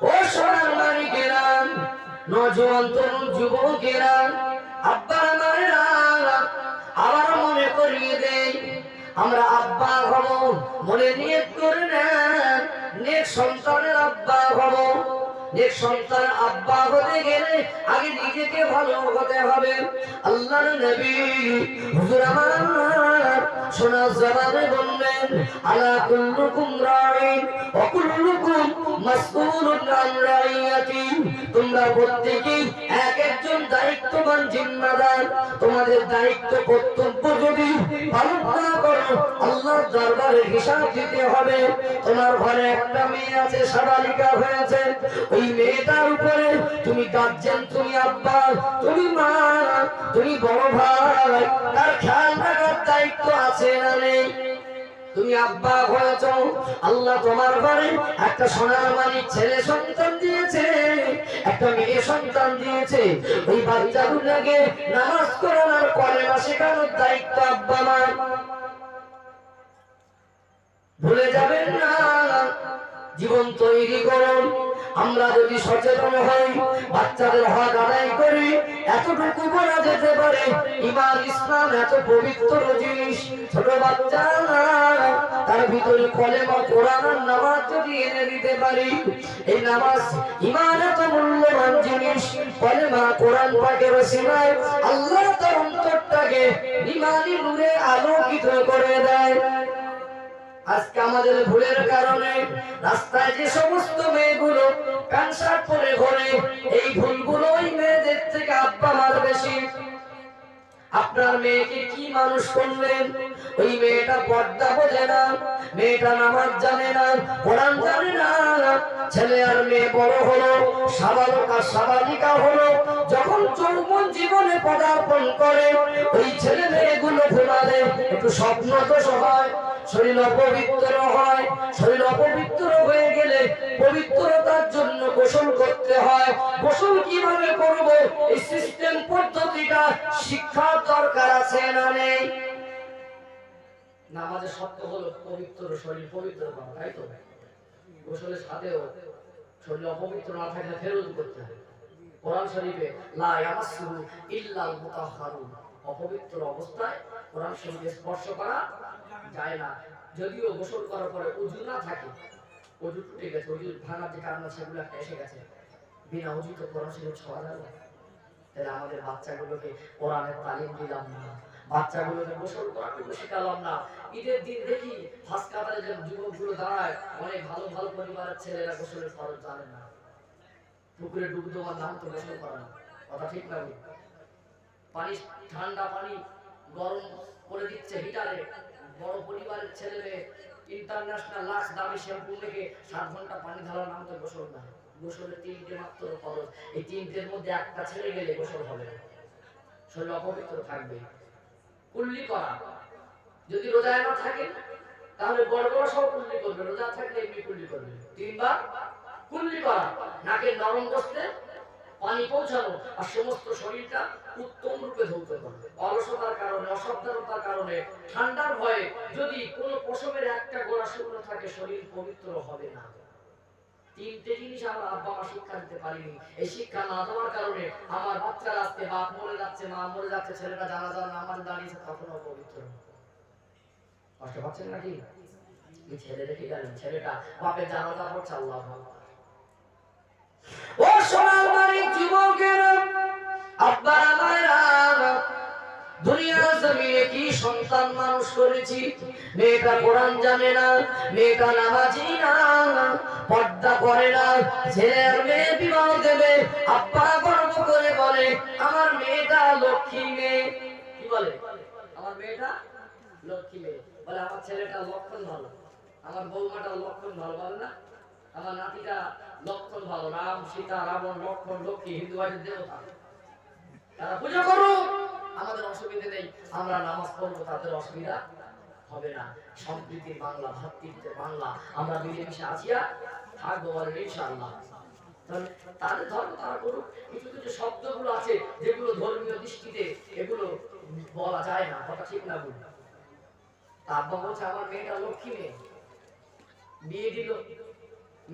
ओ सोनार मानिकेरा नौजवान तरुण যুবকেরা আব্বা আমারা আবার মনে করিয়ে দেই আমরা আব্বা হব মনে নিয়ত করে নেন নেক সন্তানের আব্বা হব নেক সন্তান আব্বা হতে গেলে আগে নিজেকে ভালো হতে হবে আল্লাহর নবী হুজুর আমার শোনা জবানে বললেন আলা কুল্লুকুম রাঈন ওয়া কুল্লুকুম মাসউলুন আন রাইয়াতি তোমরা প্রত্যেকেই এক একজন দায়িত্ববান জিম্মাদার তোমাদের দায়িত্ব কর্তব্য যদি পালন না করো আল্লাহর দরবারে হিসাব দিতে হবে তোমার ঘরে একটা মেয়ে আছে সাবালিকা হয়েছে ওই মেয়েটার উপরে তুমি গার্জিয়ান তুমি আব্বা তুমি মা তুমি বড় ভাই তার খেয়াল রাখার দায়িত্ব আছে না নেই তুমি আব্বা হয়েছ আল্লাহ তোমার ঘরে একটা সোনার মানিক ছেলে সন্তান দিয়েছে একটা মেয়ে সন্তান দিয়েছে ওই বাচ্চাগুলোকে নামাজ পড়ানোর কলেমা শেখানোর দায়িত্ব আব্বা মার ভুলে যাবেন না জীবন তৈরি করুন আমরা যদি সচেতন হই বাচ্চাদের হক আদায় করি এতটুকু বলা যেতে পারে ঈমান ইসলাম এত পবিত্র জিনিস ছোট বাচ্চা তার ভিতরে কলেমা কোরআন আর নামাজ যদি এনে দিতে পারি এই নামাজ ঈমান এত মূল্যবান জিনিস কলেমা কোরআন পাকের ওসিলায় আল্লাহ তার অন্তরটাকে ঈমানি নূরে আলোকিত করে দেয় আজকে আমাদের ভুলের কারণে রাস্তায় যে সমস্ত মেয়েগুলো প্যান্ট শার্ট পরে ঘোরে এই ভুলগুলো ওই মেয়েদের থেকে আব্বা মার বেশি আপনার মেয়েকে কি মানুষ করলেন ওই মেয়েটা পর্দা বোঝে না মেয়েটা নামাজ জানে না কোরআন জানে না ছেলে আর মেয়ে বড় হলো সাবালক আর সাবালিকা হলো যখন যৌবন জীবনে পদার্পণ করে ওই ছেলে মেয়েগুলো ঘুমালে একটু স্বপ্ন দোষ হয় শরীর অপবিত্র হয় শরীর অপবিত্র হয়ে গেলে পবিত্রতার জন্য গোসল করতে হয় গোসল কিভাবে করব এই সিস্টেম পদ্ধতিটা শিক্ষার দরকার আছে না নেই নামাজের শর্ত হলো পবিত্র শরীর পবিত্র করা তাই তো গোসলের সাথেও শরীর অপবিত্র না থাকলে ফেরত করতে হয় কোরআন শরীফে লা ইয়ামাসসুহু ইল্লাল মুতাহহারুন অপবিত্র অবস্থায় কোরআন শরীফে স্পর্শ করা যায় না যদিও গোসল করার পরে ওযু না থাকে ওযু টুটে গেছে ওযু ভাঙার যে কারণ সেগুলো একটা এসে গেছে বিনা ওযুতে কোরআন শরীফ ছোঁয়া যাবে তাহলে আমাদের বাচ্চাগুলোকে কোরআনের তালিম দিলাম না বাচ্চাগুলোকে গোসল করাটুকু শেখালাম না ঈদের দিন দেখি ফাঁস কাতারে যে যুবকগুলো দাঁড়ায় অনেক ভালো ভালো পরিবারের ছেলেরা গোসলের ফরজ জানে না পুকুরে ডুব দেওয়ার নাম তো গোসল করা না কথা ঠিক না পানি ঠান্ডা পানি গরম করে দিচ্ছে হিটারে, বড় পরিবারের ছেলে মেয়ে ইন্টারন্যাশনাল লাক্স দামি শ্যাম্পু মেখে 7 ঘন্টা পানি ঢালার নাম তো গোসল না। গোসলের 3টে মাত্র ফরজ, এই 3টের মধ্যে একটা ছেড়ে গেলে গোসল হবে না, শরীর অপবিত্র থাকবে। কুল্লি করা, যদি রোজায় না থাকে তাহলে বড় বড় সব কুল্লি করবে, রোজা থাকলে এমনি কুল্লি করবে। 3 বার কুল্লি করা, নাকে নরম বসতে পানি পৌঁছানো, আর সমস্ত শরীরটা উত্তম রূপে ধৌত করবে। অলসতার কারণে, অসাবধানতার কারণে, ঠান্ডার ভয়ে যদি কোনো পশমের একটা গোড়া শুকনো থাকে শরীর পবিত্র হবে না। 3টে জিনিস আমরা আব্বা মা শিক্ষা দিতে পারিনি। এই শিক্ষা না দেওয়ার কারণে আমার বাচ্চারা আজকে বাপ মরে যাচ্ছে, মা মরে যাচ্ছে, ছেলেটা জানাজার নামাজে দাঁড়িয়েছে, তখন অপবিত্র। কষ্ট পাচ্ছেন নাকি? এই ছেলে দেখে গেলেন, ছেলেটা বাপের জানাজা পড়ছে, আল্লাহ আকবার। ও সোনার বাড়ির যুবকেরা, আব্বার আমারা দুনিয়ার জমিনে কি সন্তান মানুষ করেছি। মেয়েটা কোরআন জানে না, মেয়েটা নামাজি না, পর্দা করে না, ছেলে আর মেয়ে বিবাহ দেবে, আব্বা গর্ব করে বলে আমার মেয়েটা লক্ষ্মী মেয়ে। কি বলে? আমার মেয়েটা লক্ষ্মী মেয়ে। বলে আমার ছেলেটা লক্ষণ ভালো, আমার বৌমাটা লক্ষণ ভালো, বলে না আমার নাতিটা লক্ষণ ভালো, রাম সীতা রাবণ লক্ষণ লক্ষ্মী হিন্দু বাড়ির দেবতা, তারা পুজো করো, আমাদের অসুবিধা নেই, আমরা নামাজ পড়বো, তাদের অসুবিধা হবে না। সম্প্রীতির বাংলা, ভাতৃত্বের বাংলা, আমরা মিলেমিশে আছি আর থাকবো বলেন ইনশাআল্লাহ। তাদের ধর্ম তারা করুক। কিছু কিছু শব্দগুলো আছে যেগুলো ধর্মীয় দৃষ্টিতে এগুলো বলা যায় না, কথা ঠিক না বলি। আব্বা বলছে আমার মেয়েটা লক্ষ্মী মেয়ে, বিয়ে দিল,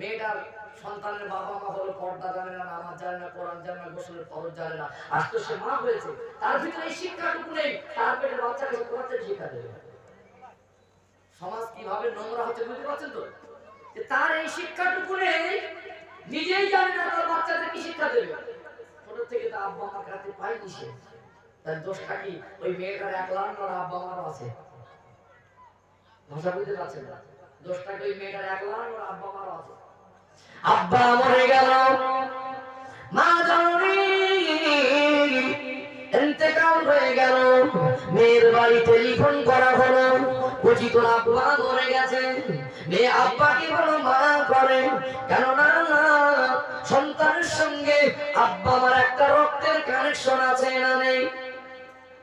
মেয়েটার সন্তানের বাবা মা হলো পর্দা জানে না, নামাজ জানে না, কোরআন জানে না, গোসলের ফরজ জানে না, আজ তো সে মা হয়েছে, তার ভিতরে এই শিক্ষাটুকু নেই, তার পেটের বাচ্চাকে কোরআন শিক্ষা দেবে। সমাজ কিভাবে নোংরা হচ্ছে বুঝতে পারছেন তো? যে তার এই শিক্ষাটুকু নেই, নিজেই জানে না তার বাচ্চাদের কি শিক্ষা দেবে। ছোট থেকে তো আব্বা মার কাছে পাইনি সে, তার দোষটা কি ওই মেয়েটার একলার না আব্বা মারও আছে? ভাষা বুঝতে পারছেন না? দোষটা কি ওই মেয়েটার একলার না আব্বা মারও আছে? আব্বা মরে গেল, মা জননী ইন্তেকাল হয়ে গেল, মেয়ের বাড়ি টেলিফোন করা হলো, বুঝি তোর আব্বা মরে গেছে। মেয়ে আব্বাকে বলো মা করে, কেননা সন্তানের সঙ্গে আব্বা আমার একটা রক্তের কানেকশন আছে না নেই?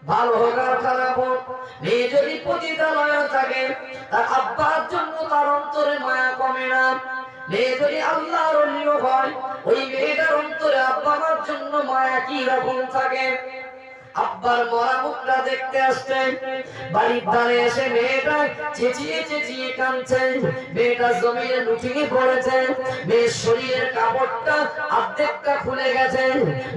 ভালো হোক আর খারাপ হোক, মেয়ে যদি পতিতালয়ে থাকে তার আব্বার জন্য তার অন্তরে মায়া কমে না। মেয়ে যদি আল্লাহর ওলি হয়, ওই মেয়েটার অন্তরে আব্বা মার জন্য মায়া কি রকম থাকে। আব্বার মরা মুখটা দেখতে আসছে, বাড়ির ধারে এসে মেয়েটা চেঁচিয়ে চেঁচিয়ে কাঁদছে, মেয়েটা জমিনে লুটিয়ে পড়েছে, মেয়ের শরীরের কাপড়টা অর্ধেকটা খুলে গেছে,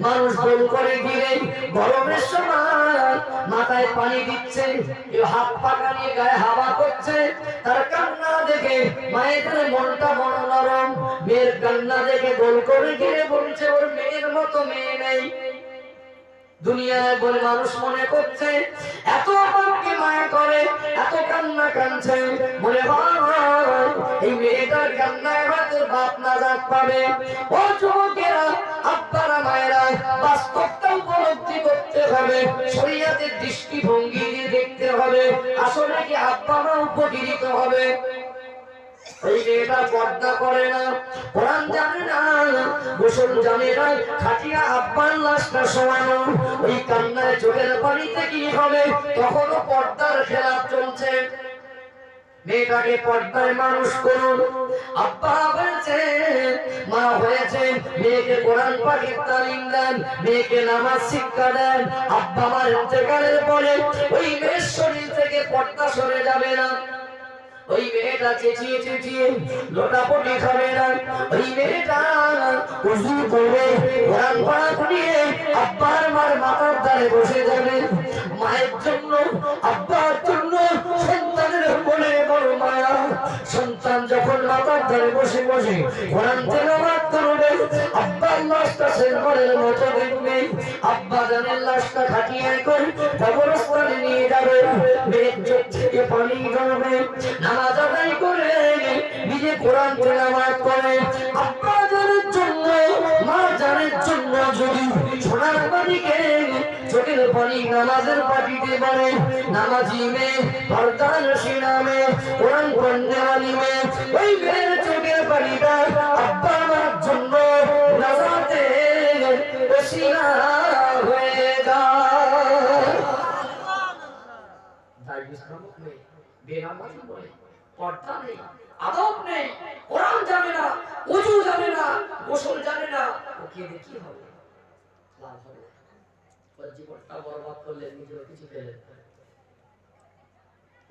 মানুষ গোল করে ঘিরে গরমের সময় মাথায় পানি দিচ্ছে, কেউ হাত পাকা নিয়ে গায়ে হাওয়া করছে। তার কান্না দেখে মায়ের মনটা বড় নরম, মেয়ের কান্না দেখে গোল করে ঘিরে বলছে ওর মেয়ের মতো মেয়ে নেই। দুনিয়ায় বলে মানুষ মনে করছে এত বাপকে মায়া করে, এত কান্না কাঁদছে, মনে হয় এই মেয়েটার কান্নায় হয়তো বাপ না জাত পাবে। ও যুবকেরা, আব্বারা মায়েরা, বাস্তবটা উপলব্ধি করতে হবে, শরীয়তের দৃষ্টিভঙ্গি দিয়ে দেখতে হবে, আসলে কি আব্বা মা উপকৃত হবে। ওই মেয়েটা পর্দা করে না, কোরআন জানে না, গোসল জানে না, খাটিয়া আব্বার লাশটা শোয়ানো, ওই কান্নায় চোখের পানিতে কি হবে? তখনও পর্দার খেলাপ চলছে। মেয়েটাকে পর্দায় মানুষ করুন। আব্বা হয়েছে, মা হয়েছে, মেয়েকে কোরআন পাঠের তালিম দেন, মেয়েকে নামাজ শিক্ষা দেন। আব্বা মার ইন্তেকালের পরে ওই মেয়ের শরীর থেকে পর্দা সরে যাবে না। ওই মেয়েটা চেঁচিয়ে চেঁচিয়ে লোটাপটি খাবে না, ওই মেয়েটা উযু করে কোরআন পাঠ নিয়ে আব্বার মার মাথার ধারে বসে যাবে। মায়ের জন্য, আব্বার জন্য সন্তানের মনে বড় মায়া। সন্তান যখন মাথার ধারে বসে বসে কোরআন তেলাওয়াত করবে, আব্বার লাশটা শেরবারের মতো দেখবে, আব্বা জানের লাশটা খাটিয়ে করে কবরস্থানে নিয়ে যাবে, মেয়ের চোখ থেকে পানি ঝরবে, নামাজ আদায় করে নিজে কোরআন তেলাওয়াত করে। আব্বা জানের জন্য, মা জানের জন্য যদি সোনার বাড়িকে চোখের পানি নামাজের পাটিতে পড়ে, নামাজি মেয়ে ভরদান সিনামে কোরআন পড়নে वाली মেয়ে, ওই মেয়ের চোখের পানিটা আব্বা আমার জন্য নাজাতের ওসিলা হয়ে যায়। তাই ইসলামক মেয়ে বেনামাজি বলে, পর্দা নেই, আদব নেই, কোরআন জানে না, ওযু জানে না, গোসল জানে না, ওকে দেখি হবে লাভ হবে, ওর জীবনটা বরবাদ করলে নিজেও কিছু পেলেন।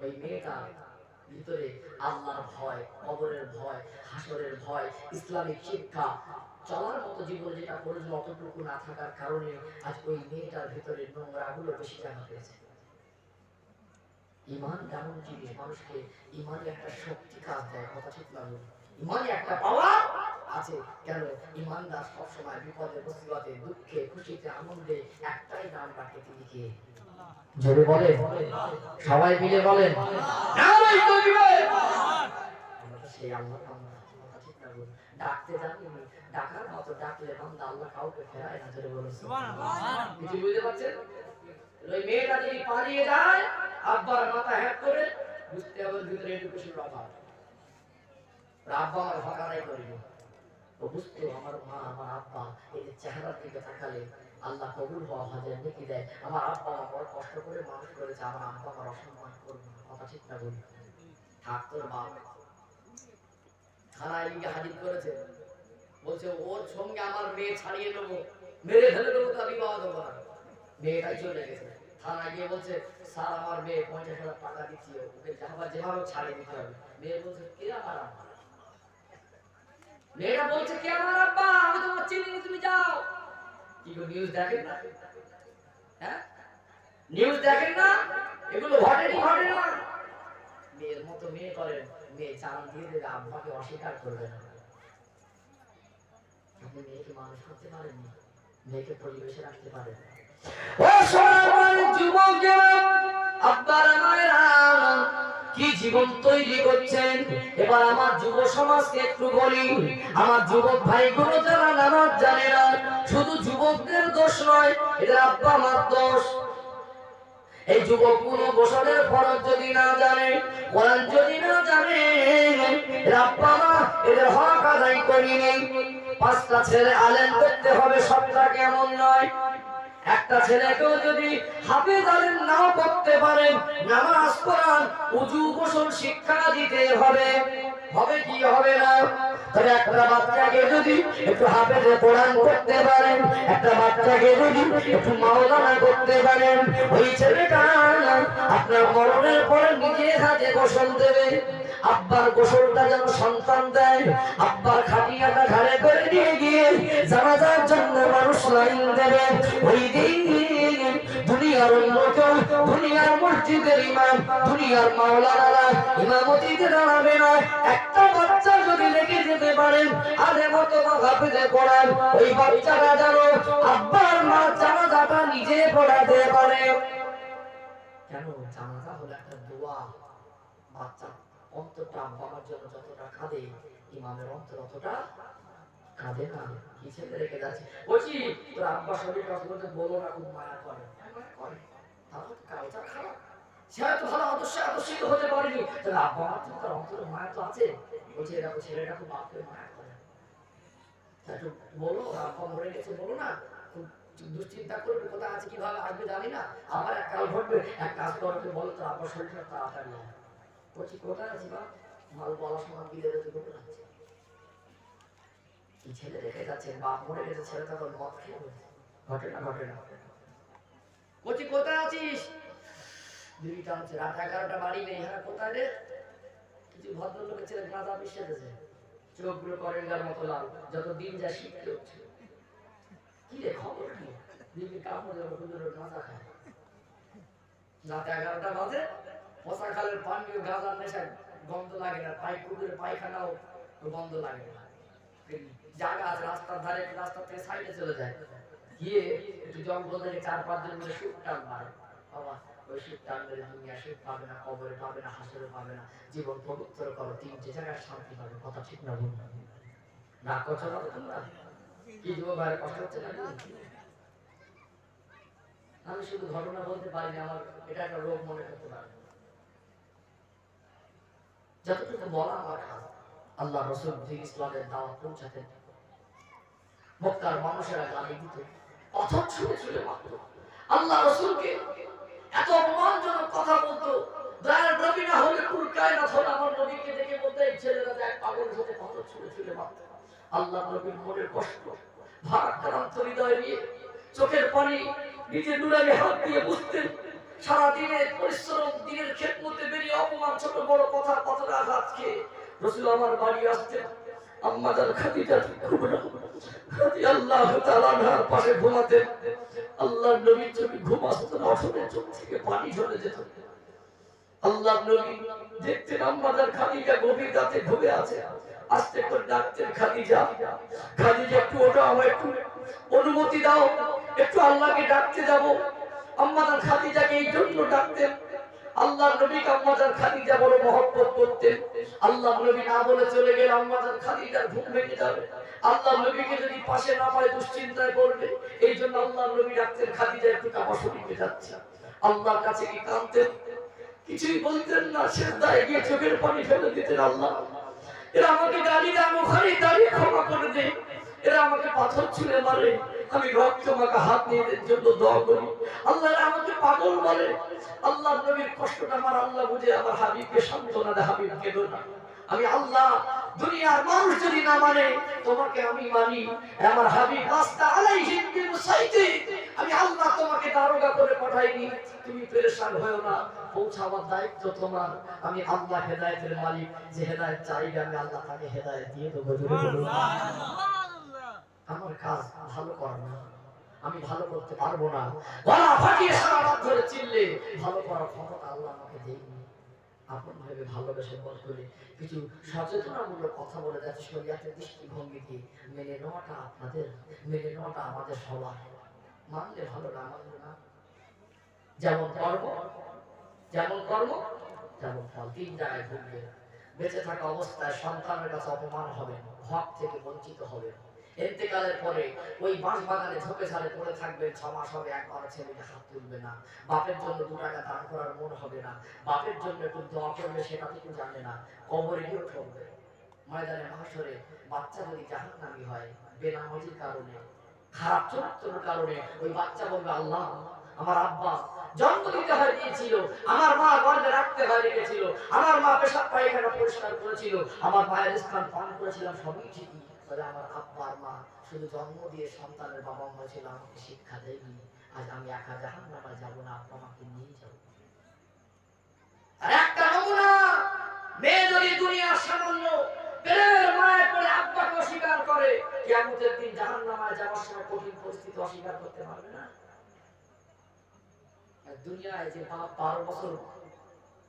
ওই মেয়েটা ভিতরে আল্লাহর ভয়, কবরের ভয়, হাসরের ভয়, ইসলামিক শিক্ষা, চলার মতো জীবন যেটা প্রয়োজন অতটুকু না থাকার কারণে আজ ওই মেয়েটার ভিতরে নোংরাগুলো বেশি জায়গা পেয়েছে। ঈমান এমন জিনিস, মানুষকে ঈমানে একটা শক্তি কাজ দেয়, কথা ঠিক না? ঈমানে একটা পাওয়ার আছে। কেন? ঈমানদার সবসময় বিপদে মুসিবতে দুঃখে খুশিতে আনন্দে একটাই নাম ডাকে, তিনি কে? জোরে বলেন, সবাই মিলে বলেন নারায়ে তাকবীর। আমরা তো সেই আল্লাহ বান্দা, কথা ঠিক না? ডাকতে জানি, ডাকার মতো ডাকলে বান্দা আল্লাহ কাউকে ফেরায় না। জোরে বলেন সুবহানাল্লাহ। কিছু বুঝতে পারছেন? ওই মেয়েটা যদি পালিয়ে যায়, আব্বার মাথা হ্যাক করে বুঝতে হবে ভিতরে এডুকেশনের অভাব। আব্বা আমার হকারাই করিনি, ও বুঝতো আমার মা আমার আব্বা এদের চেহারার দিকে তাকালে আল্লাহ কবুল হওয়া হাজার নেকি দেয়। আমার আব্বা আমার বড় কষ্ট করে মানুষ করেছে, আমার আব্বা আমার অসম্মান করবে না, কথা ঠিক না? বলি থাক তোর বাপ। থানায় লিখে হাজির করেছে, বলছে ওর সঙ্গে আমার মেয়ে ছাড়িয়ে নেবো, মেরে ফেলে দেবো, তা বিবাহ দেবো না। মেয়েটাই চলে গেছে। থানায় গিয়ে বলছে স্যার আমার মেয়ে 50,000 টাকা দিচ্ছি, ওকে যেভাবে ছাড়িয়ে দিতে হবে। মেয়ে বলছে কে আমার আব্বা? মেয়েরা বলছে কে আমার আব্বা? আমি তোমার চিনি না, তুমি যাও। কি গো নিউজ দেখেন না? হ্যাঁ নিউজ দেখেন না? এগুলো ঘটেনি, ঘটে না। মেয়ের মতো মেয়ে করেন, মেয়ে চালান দিয়ে দেবে, আব্বাকে অস্বীকার করবে না। আপনি মেয়েকে মানুষ করতে পারেননি, মেয়েকে পরিবেশে রাখতে পারেন। ও সোনার যুবকেরা, আব্বার মায়েরা কি জীবন তৈরি করছেন। এবার আমার যুব সমাজকে একটু বলি, আমার যুবক ভাইগুলো যারা নামাজ জানে না, শুধু যুবকদের দোষ নয়, এদের আব্বা মার দোষ। এই যুবকগুলো গোসলের ফরজ যদি না জানে, কোরআন যদি না জানে, এর আব্বা মা এদের হক আদায় করেনি। 5টা ছেলে আলেম করতে হবে, সবটা কেমন নয়। একটা ছেলেকেও যদি হাফেজ আলেম নাও করতে পারেন, নামাজ কোরআন ওযু গোসল শিক্ষা দিতে হবে। হবে কি হবে না? তবে একটা বাচ্চাকে যদি একটু হাফেজে কোরআন করতে পারেন, একটা বাচ্চাকে যদি একটু মাওলানা করতে পারেন, ওই ছেলেটা আপনার মরণের পরে নিজে হাতে গোসল দেবে। আব্বার গোসলটা যেন সন্তান দেয়, আব্বার খাটিয়াটা ঘাড়ে করে নিয়ে গিয়ে জানাজার জন্য মানুষ লাইন দেবে। ওই দিন দুনিয়ার লোক, দুনিয়ার মসজিদের ইমাম, দুনিয়ার মাওলানারা ইমামতিতে দাঁড়াবে না। একটা বাচ্চা যদি লেগে যেতে পারেন আরে মতো হাফেজে কোরআন, ওই বাচ্চাটা যেন আব্বার মা জানাজাটা নিজে পড়াতে পারে। কেন? জানাজা হলো একটা দোয়া। বাচ্চা অন্তরটা বাবার জন্য যতটা কাঁদে, ইমামের অন্তর অতটা কাঁদে না। কি ছেলে রেখে যাচ্ছে, বলছি তোর আব্বা শরীর কথা বলতে বলো না, খুব মায়া করে। করে তাহলে কালচার খারাপ, সে হয়তো ভালো আদর্শিত হতে পারেনি, তাহলে আব্বা মার জন্য তার অন্তরে মায়া তো আছে। বলছে দেখো ছেলেটা খুব বাপকে মায়া করে, একটু বলো আব্বা মরে গেছে, বলো না, খুব দুশ্চিন্তা করবে, কোথায় আছে কিভাবে আসবে জানি না, আবার এক কাল ঘটবে, এক কাজ করতে বলো তোর আব্বার শরীরটা তাড়াতাড়ি হয়। বলছি কোথায় আছি বা মাল বলার সময় বিলে রেখে কোথায় আছে, কি ছেলে রেখে যাচ্ছে, বাপ মরে গেছে, ছেলেটা তো মদ খেয়ে ঘটে না, ঘটে না। বলছি কোথায় আছিস? বিড়ি টানছে, রাত 11টা বাড়ি নেই। হ্যাঁ কোথায় রে? কিছু ভদ্রলোকের ছেলে গাঁজা মিশিয়ে দিয়েছে, চোখগুলো করেঙ্গার মতো লাল, যত দিন যায় শিখতে হচ্ছে। কি রে খবর কি? দিদি কাপড় গাঁজা খায়, রাত 11টা বাজে, পচা খালের পানি গাঁজার নেশা গন্ধ লাগে না, কুকুরের পায়খানাও গন্ধ লাগে না। জায়গা আছে রাস্তার ধারে, রাস্তা থেকে সাইডে চলে যায়, গিয়ে একটু জঙ্গল থেকে 4-5 জন মিলে সুখ টান মারে। বাবা ওই সুখ টান মেরে দুনিয়া সুখ পাবে না, কবরে পাবে না, হাসরে পাবে না। জীবন পবিত্র করো, 3টে জায়গায় শান্তি পাবে, কথা ঠিক না? বলুন না, কথা বলো তোমরা। কি যুব ভাইয়ের কষ্ট হচ্ছে না? আমি শুধু ঘটনা বলতে পারি না, আমার এটা একটা রোগ মনে করতে পারি। যতটুকু বলা আমার কাজ। আল্লাহ রসুল ইসলামের দাওয়াত পৌঁছাতেন, মক্কার মানুষেরা গালি দিত, পাথর ছুঁড়ে ছুঁড়ে মারত। আল্লাহ রসুলকে এত অপমানজনক কথা বলতো, দয়ার নবী না হলে পুরো কায়নাত হলো আমার নবীকে দেখে বলতে এই ছেলেরা এক পাগল সাথে পাথর ছুঁড়ে ছুঁড়ে মারত। আল্লাহ নবীর মনের কষ্ট, ভারাক্রান্ত হৃদয় নিয়ে চোখের পানি নিজে নুরানি হাত দিয়ে বুঝতেন। সারাদিনের পরিশ্রম, দিনের খেদমতে বেরিয়ে অপমান, ছোট বড় কথা পাথরে আঘাত খেয়ে রাসূল আমার বাড়ি আসতেন। আম্মা জান খাদিজা রাদিয়াল্লাহু তাআলা আনহার পাশে ঘুমাতেন। আল্লাহর নবীর চোখে ঘুম আসতো না, অসুরের চোখ থেকে পানি ঝরে যেত। আল্লাহর নবী দেখতেন আম্মা জান খাদিজা গভীর রাতে ঘুমিয়ে আছে, আস্তে করে ডাকতেন, খাদিজা, খাদিজা একটু ওঠো, আমায় একটু অনুমতি দাও, একটু আল্লাহকে ডাকতে যাব। আম্মা জান খাদিজাকে এই জন্য ডাকতেন, আল্লাহর নবীকে আম্মা জান খাদিজা বড় মহব্বত করতেন। আল্লাহর নবী না বলে চলে গেলে আম্মা জান খাদিজার ঘুম ভেঙে যাবে, আল্লাহর নবীকে যদি পাশে না পায় দুশ্চিন্তায় পড়বে। এই জন্য আল্লাহর নবী ডাকতেন, খাদিজা একটু কাবা শরীফে যাচ্ছে। আল্লাহর কাছে কি কাঁদতেন, কিছুই বলতেন না, সিজদায় গিয়ে চোখের পানি ফেলে দিতেন। আল্লাহ, এরা আমাকে গালি দেয়, মুখারি দাঁড়িয়ে ক্ষমা করে দেয়, এরা আমাকে পাথর ছুঁড়ে মারে, আমি রক্ত মাখা হাত নিয়ে এদের জন্য দোয়া করি। আল্লাহ আমাকে পাগল বলে। আল্লাহ নবীর কষ্টটা আমার আল্লাহ বুঝে আমার হাবিবকে সান্ত্বনা দেয়, হাবিব কেঁদো না, আমি আল্লাহ, দুনিয়ার মানুষ যদি না মানে তোমাকে আমি মানি। আমার হাবিব রাস্তা আলাইহিম বিমুসাইতি, আমি আল্লাহ তোমাকে দারোগা করে পাঠাইনি, তুমি পেরেশান হয়ো না, পৌঁছাবার দায়িত্ব তোমার। আমি আল্লাহ হেদায়েতের মালিক, যে হেদায়েত চাইবে আমি আল্লাহ তাকে হেদায়েত দিয়ে দেবো। আমার কাজ ভালো করা না, আমি ভালো করতে পারবো না, গলা ফাটিয়ে সারা রাত ধরে চিল্লে ভালো করার ক্ষমতা আল্লাহ আমাকে দেয়নি। আপন ভাবে ভালোবেসে বল করে কিছু সচেতনামূলক কথা বলে যাচ্ছে, শরীয়তের দৃষ্টিভঙ্গি দিয়ে মেনে নেওয়াটা আপনাদের, মেনে নেওয়াটা আমাদের সবার। মানলে ভালো, না মানলে না। যেমন কর্ম যেমন কর্ম যেমন ফল, তিন জায়গায় ভুগবে। বেঁচে থাকা অবস্থায় সন্তানের কাছে অপমান হবে, হক থেকে বঞ্চিত হবে। ইন্তেকালের পরে ওই বাঁশ বাগানে ঝোপে ঝাড়ে পড়ে থাকবেন, 6 মাস হবে, একবার ছেলেকে হাত তুলবে না, বাপের জন্য 2 টাকা দান করার মন হবে না, বাপের জন্য একটু দোয়া করবে সেটা থেকে জানে না, কবরে গিয়ে ঠকবে। ময়দানে মাহশরে বাচ্চা যদি জাহান্নামী হয় বেনামাজির কারণে, খারাপ চরিত্রের কারণে, ওই বাচ্চা বলবে, আল্লাহ, আমার আব্বা জন্ম দিতে হয় দিয়েছিল, আমার মা গর্ভে রাখতে হয় রেখেছিল, আমার মা পেশাব পায়খানা পরিষ্কার করেছিল, আমার মায়ের স্থান পান করেছিলাম, সবই ঠিকই, তবে আমার আব্বা আর মা শুধু জন্ম দিয়ে সন্তানের বাবা মা ছিল, আমাকে শিক্ষা দেয়নি। আজ আমি একা জাহান্নামে যাব না, আব্বা মাকে নিয়ে যাব। আর একটা নমুনা, মেয়ে যদি দুনিয়ার সামান্য পেটের মায়ের পরে আব্বাকে অস্বীকার করে, কিয়ামতের দিন জাহান্নামে যাওয়ার সময় কঠিন পরিস্থিতি অস্বীকার করতে পারবে না। দুনিয়ায় যে বাপ 12 বছর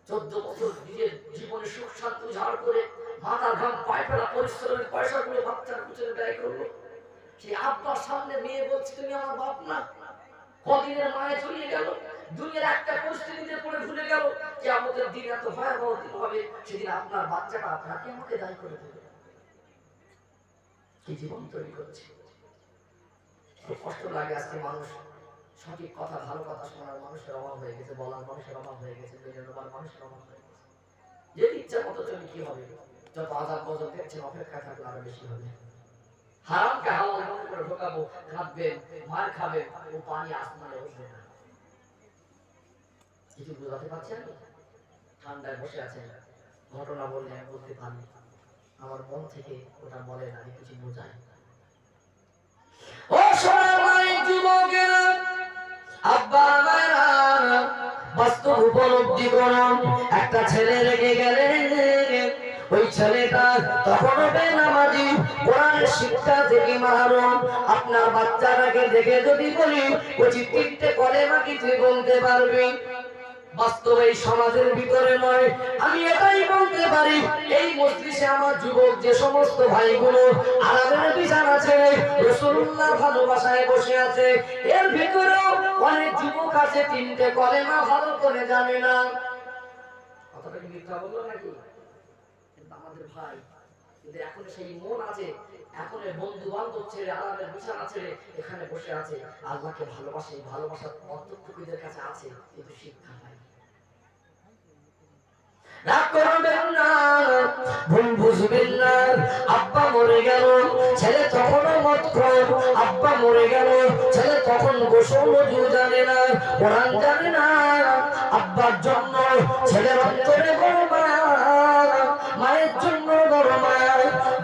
14 বছর নিজের জীবনে সুখ শান্তি ঝাড় করে মাথার ঘাম পায়ে ফেলা পরিশ্রমের পয়সাগুলো বাচ্চার পিছনে ব্যয় করলো, সেই আব্বার সামনে মেয়ে বলছে, তুমি আমার বাপ না। কদিনের মায়ে চলে গেল, দুনিয়ার একটা পরিস্থিতিতে পড়ে ভুলে গেল, কিয়ামতের দিন এত ভয়াবহ দিন হবে, সেদিন আপনার বাচ্চাটা আপনাকে আমাকে দায়ী করে দেবে। কি জীবন তৈরি করছে। খুব কষ্ট লাগে। আজকে মানুষ সঠিক কথা, ভালো কথা শোনার মানুষের অভাব হয়ে গেছে, বলার মানুষের অভাব হয়ে গেছে, মেনে নেবার মানুষের অভাব হয়ে গেছে। যদি ইচ্ছা মতো চলে কি হবে, যত আযাব গজব দেখছেন, অপেক্ষা থাকলে আরো বেশি হবে। হারামকে হালাল মনে করে ঢোকাবো, কাঁদবেন, মার খাবেন, ও পানি আসমানে উঠবে না। কিছু বোঝাতে পারছেন? ঠান্ডায় বসে আছেন, ঘটনা বললে আমি বলতে পারি, আমার মন থেকে ওটা বলে না, আমি কিছু বোঝাই। ও সোনার যুবকেরা, আব্বা মায়েরা, বাস্তব উপলব্ধি করুন। একটা ছেলে রেখে গেলেন, ওই ছেলেটা তখন বেনামাজি, কোরআনের শিক্ষা থেকে মাহরুম। আপনার বাচ্চাটাকে দেখে যদি বলি উচিত 3টে কলেমা কি তুই বলতে পারবি, বাস্তবে এই সমাজের ভিতরে নয়, আমি এটাই বলতে পারি, এই মজলিসে আমার যুবক যে সমস্ত ভাইগুলো আরামের বিছানা ছেড়ে রাসূলুল্লাহর ভালোবাসায় বসে আছে, এর ভিতরেও অনেক যুবক আছে 3টে কলেমা ভালো করে জানে না। কথাটা কি মিথ্যা বললো নাকি? কিন্তু আমাদের ভাই কিন্তু এখন সেই মন আছে, এখন বন্ধু বান্ধব ছেড়ে আরামের বিছানা ছেড়ে এখানে বসে আছে, আল্লাহকে ভালোবাসে, ভালোবাসার অন্তর্টুকুদের কাছে আছে, কিন্তু শিক্ষা নাই। রাগ করবেন না, ভুল বুঝবেন না। আব্বা মরে গেল, ছেলে তখনও মতখোর। আব্বা মরে গেল, ছেলে তখন গোসল ওযু জানে না, কোরআন জানে না। আব্বার জন্য ছেলের অন্তরে বড় মায়া, মায়ের জন্য বড় মায়া।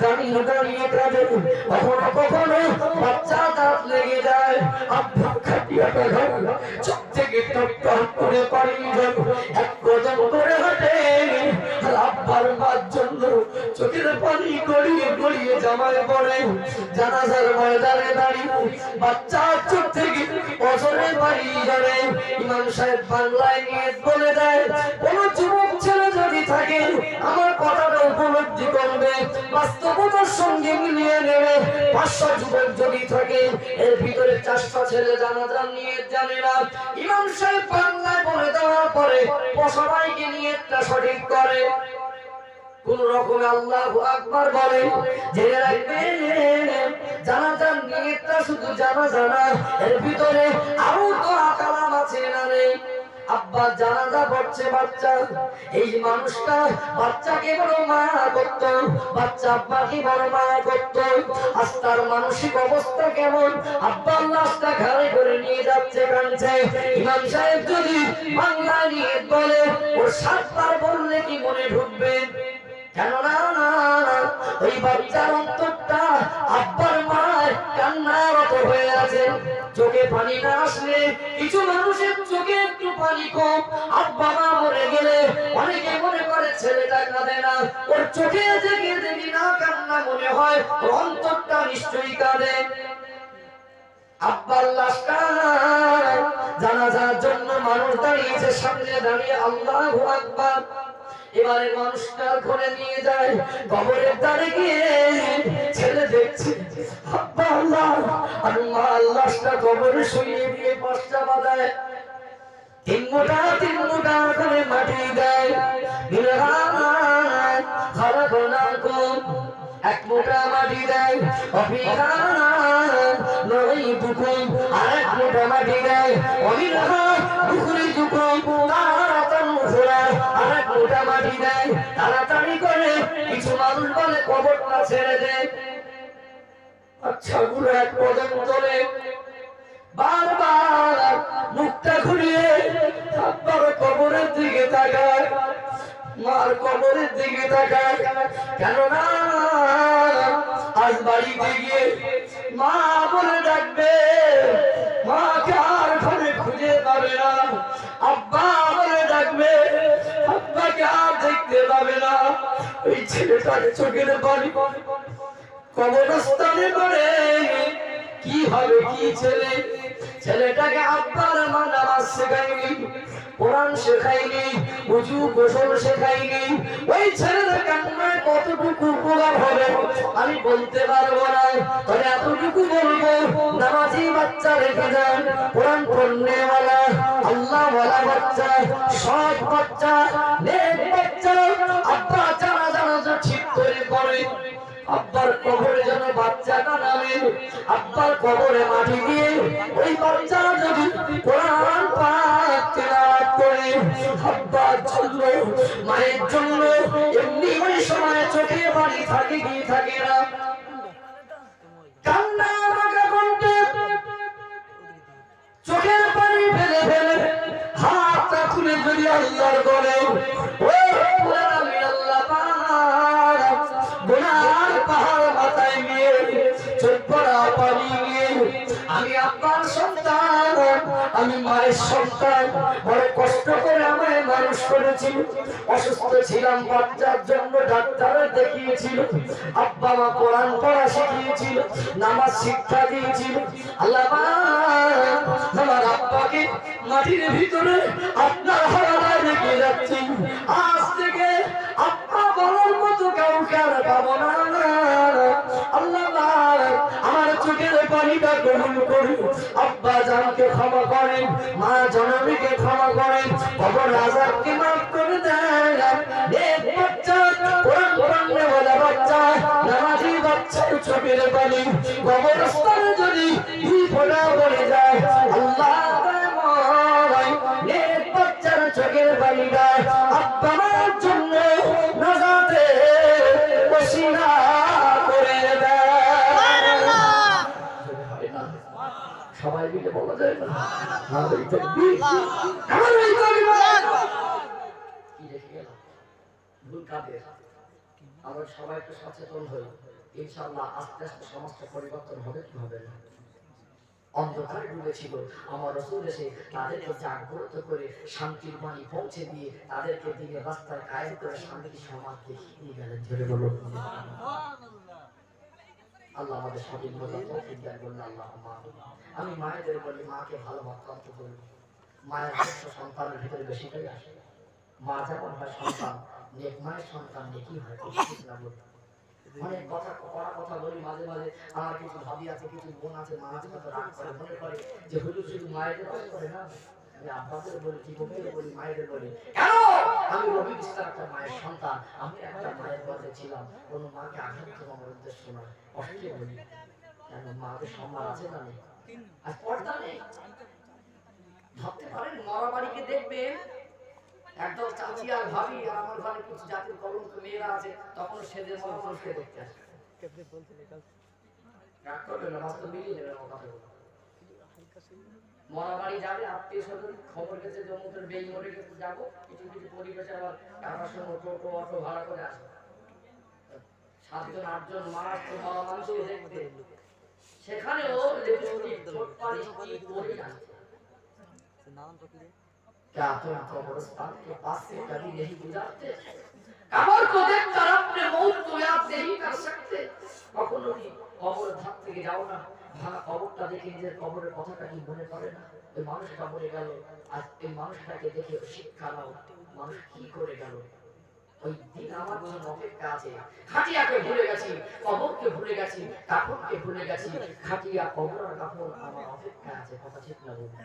দাঁড়িয়ে দাঁড়িয়ে কাঁদে, কখনো কখনো বাচ্চা দাঁত লেগে যায়। আব্বা খাটিয়াটা ঘাট চোখ থেকে টপ টপ করে পানি যাবে, এক কদম করে হাঁটে। আব্বার মার জন্য চোখের পানি গড়িয়ে গড়িয়ে জামায় পড়ে। জানাজার ময়দানে দাঁড়িয়ে বাচ্চা চোখ থেকে অজরে পানি ঝরে। ইমাম সাহেব বাংলায় নিয়ত বলে দেয়, কোন যুবক ছেলে যদি থাকে আমার কথাটা উপলব্ধি করবে, বাস্তবতার সঙ্গে মিলিয়ে নেবে। 500 যুবক যদি থাকে, এর ভিতরে 400 ছেলে জানাজার নিয়ত জানে না। ইমাম সাহেব বাংলায় বলে দেওয়ার পরে সবাইকে নিয়তটা সঠিক করে। কোন রকমে আল্লাহু আকবার বলে, জেনে রাখবেন জানাজার নিয়তটা শুধু জানাজা না, এর ভিতরে আরো দোয়া কালাম আছে না রে। আব্বা জানাজা পড়ছে বাচ্চা, এই মানুষটা বাচ্চাকে বড় মায়া করত, বাচ্চা আব্বাকে বড় মায়া করত। আজ তার মানসিক অবস্থা কেমন? আব্বা লাশটা ঘাড়ে করে নিয়ে যাচ্ছে, কাঁদছে। ইমাম সাহেব যদি বাংলা নিয়ত বলে, ওর 7 বার বললে কি মনে ঢুকবে? কেননা ওই বাচ্চার অন্তরটা আব্বার মার কান্নারত হয়ে আছে। চোখে পানি না আসলে, কিছু মানুষের চোখে একটু পানি কম, আব্বা মা মরে গেলে অনেকে মনে করে ছেলেটা কাঁদে না, ওর চোখে দেখে দেখি না কান্না মনে হয়, ওর অন্তরটা নিশ্চয়ই কাঁদে। আব্বার লাশটা জানাজার জন্য মানুষ দাঁড়িয়েছে, সামনে দাঁড়িয়ে আল্লাহু আকবার। এবারে মানুষটা ঘরে নিয়ে যায়, কবরের ধারে গিয়ে ছেলে দেখছে আব্বা আল্লাহ আর মা লাশটা কবরে শুইয়ে দিয়ে পাঁচটা বাঁধায়, 3 মুঠা করে মাটি দেয়। খারাপ না কম 1 মুঠা মাটি দেয়, নয় দুকুম আর 1 মুঠা মাটি দেয়, দুকুরি দুকুম আর 1 মুঠা মাটি দেয়। তাড়াতাড়ি করে কিছু মানুষ বলে কবরটা ছেড়ে দেয়। আচ্ছা গুলো 1 কদম তোলে, বারবার মুখটা ঘুরিয়ে আব্বার কবরের দিকে তাকায়, মার কবরের দিকে তাকায়। কেননা আজ বাড়িতে গিয়ে মা বলে ডাকবে, মাকে আর ঘরে খুঁজে পাবে না। আব্বা বলে ডাকবে, আব্বাকে আর দেখতে পাবে না। ওই ছেলেটার চোখের পানি কবরস্থানে পড়ে কি হবে? কি ছেলে? ছেলেটাকে আব্বার মা নামাজ শেখায়নি, কোরআন শেখায়নি, ওযু গোসল শেখায়নি। ওই ছেলের কান্নায় কতটুকু উপকার হবে আমি বলতে পারবো না, তবে এতটুকু বলবো, নামাজি বাচ্চা রেখে যান, কোরআন পড়নেওয়ালা আল্লাহওয়ালা বাচ্চা, সৎ বাচ্চা, নেক বাচ্চা। আব্বা জানাজা ঠিক করে পড়ে, আব্বার কবরে যেন বাচ্চাটা নামে, আব্বার কবরে মাটি দিয়ে ওই বাচ্চা যদি কোরআন পাক তেলাওয়াত করে, আব্বার জন্য মায়ের জন্য এমনি ওই সময় চোখে পানি থাকে কি থাকে না? কান্না মাগা কণ্ঠে চোখের পানি ফেলে ফেলে হাতটা খুলে যদি আল্লাহর বলে, ও আমি আল্লাহ পাক গুনার পাহাড় মাথায় নিয়ে চোখ পড়া পানি নিয়ে আমি আব্বার সন্তান, আমি মায়ের সন্তান, বড় কষ্ট করে আমায় মানুষ করেছি। অসুস্থ ছিলাম, বাচ্চার জন্য ডাক্তার দেখিয়েছিল, আব্বা মা কোরআন পড়া শিখিয়েছিল, নামাজ শিক্ষা দিয়েছিল। আল্লাহ আমার আব্বাকে মাটির ভিতরে আপনার হাওয়ায় রেখে যাচ্ছি। আজ থেকে আব্বা বলার মতো কাউকে আর পাবো না। আল্লাহ আমার চোখের পানিটা গ্রহণ করুন, আব্বা জানকে ক্ষমা করেন, মা জননীকে ক্ষমা করেন, কবর আযাবকে মাফ করে দেন। নেক বাচ্চা, কোরআন পড়নেওয়ালা বাচ্চা, বাচ্চার চোখের পানি কবরস্থানে যদি দুই ফোঁটা পড়ে যায়, আল্লাহ নেক বাচ্চার চোখের পানিটা আব্বা মার জন্য নাজাতের ওসিলা করে দেয়। সবাই মিলে বলা যায় না আমরা সবাই একটু সচেতন হই, ইনশাআল্লাহ আস্তে আস্তে সমাজটা পরিবর্তন হবে কি হবে না। অন্ধকারে ডুবেছিল, আমার রাসূল এসে তাদেরকে জাগ্রত করে শান্তির বাণী পৌঁছে দিয়ে তাদেরকে দিনের রাস্তায় কায়েম করে শান্তি সমাজ দেখিয়ে গেলেন। জোরে বলুন আল্লাহ আমাদের সঠিক বোঝার তৌফিক দান করুন। আল্লাহুম্মা আমিন। আমি মায়েদের বলি, মাকে ভালোবাসতে অন্ত করুন। মায়ের অংশ সন্তানের ভিতরে বেশিটাই আসে। মা যেমন হয় সন্তান, নেক মায়ের সন্তান নেকি হয়। না বলি অনেক কথা কড়া কথা বলি মাঝে মাঝে, আমার কিছু ভাবি আছে, কিছু বোন আছে, মা আছে কত রাগ করে, মনে করে যে হুজুর শুধু মায়েদের রাগ করে না। আমি আব্বাদের বলি, জীবকের বলি, মায়েদের বলি, কেন আমি রবি বিস্তার একটা মায়ের সন্তান, আমি একটা মায়ের মধ্যে ছিলাম। কোনো মাকে আঘাত করা আমার উদ্দেশ্য নয়, কষ্টে বলি। কেন মাকে সম্মান আছে না নেই? আর পর্দা নেই। ভাবতে পারেন মরা বাড়িকে দেখবেন একদম চাচি আর ভাবি আর আমার ঘরে কিছু জাতির কলঙ্ক মেয়েরা আছে, তখন সেদের মতো মানুষকে দেখতে আসে। মরা বাড়ি যাবে, আত্মীয় স্বজন খবর গেছে জমুকের বেই মরে গেছে, যাবো কিছু কিছু পরিবেশে আবার টাকার সময় টোটো অটো ভাড়া করে আসে। 7জন 8জন মা আসছে মরা মানুষকে দেখতে, সেখানেও क्या तुम कब्रिस्तान के पास से कभी नहीं गुजरते? कब्र को देखकर अपने मौत को याद नहीं कर सकते? কখনো কি কবর ধার থেকে যাও না, ভাঙা কবরটা দেখে নিজের কবরের কথাটা কি মনে পড়ে না? ওই মানুষটা মরে গেল, আজ এই মানুষটাকে দেখে শিক্ষা নাও, মানুষ কি করে গেল। ওই দিন আমার জন্য অপেক্ষা আছে। খাটিয়াকে ভুলে গেছি, কবরকে ভুলে গেছি, কাপড়কে ভুলে গেছি, খাটিয়া কবর আর কাপড় আমার অপেক্ষা আছে। কথা ঠিক না বলুন?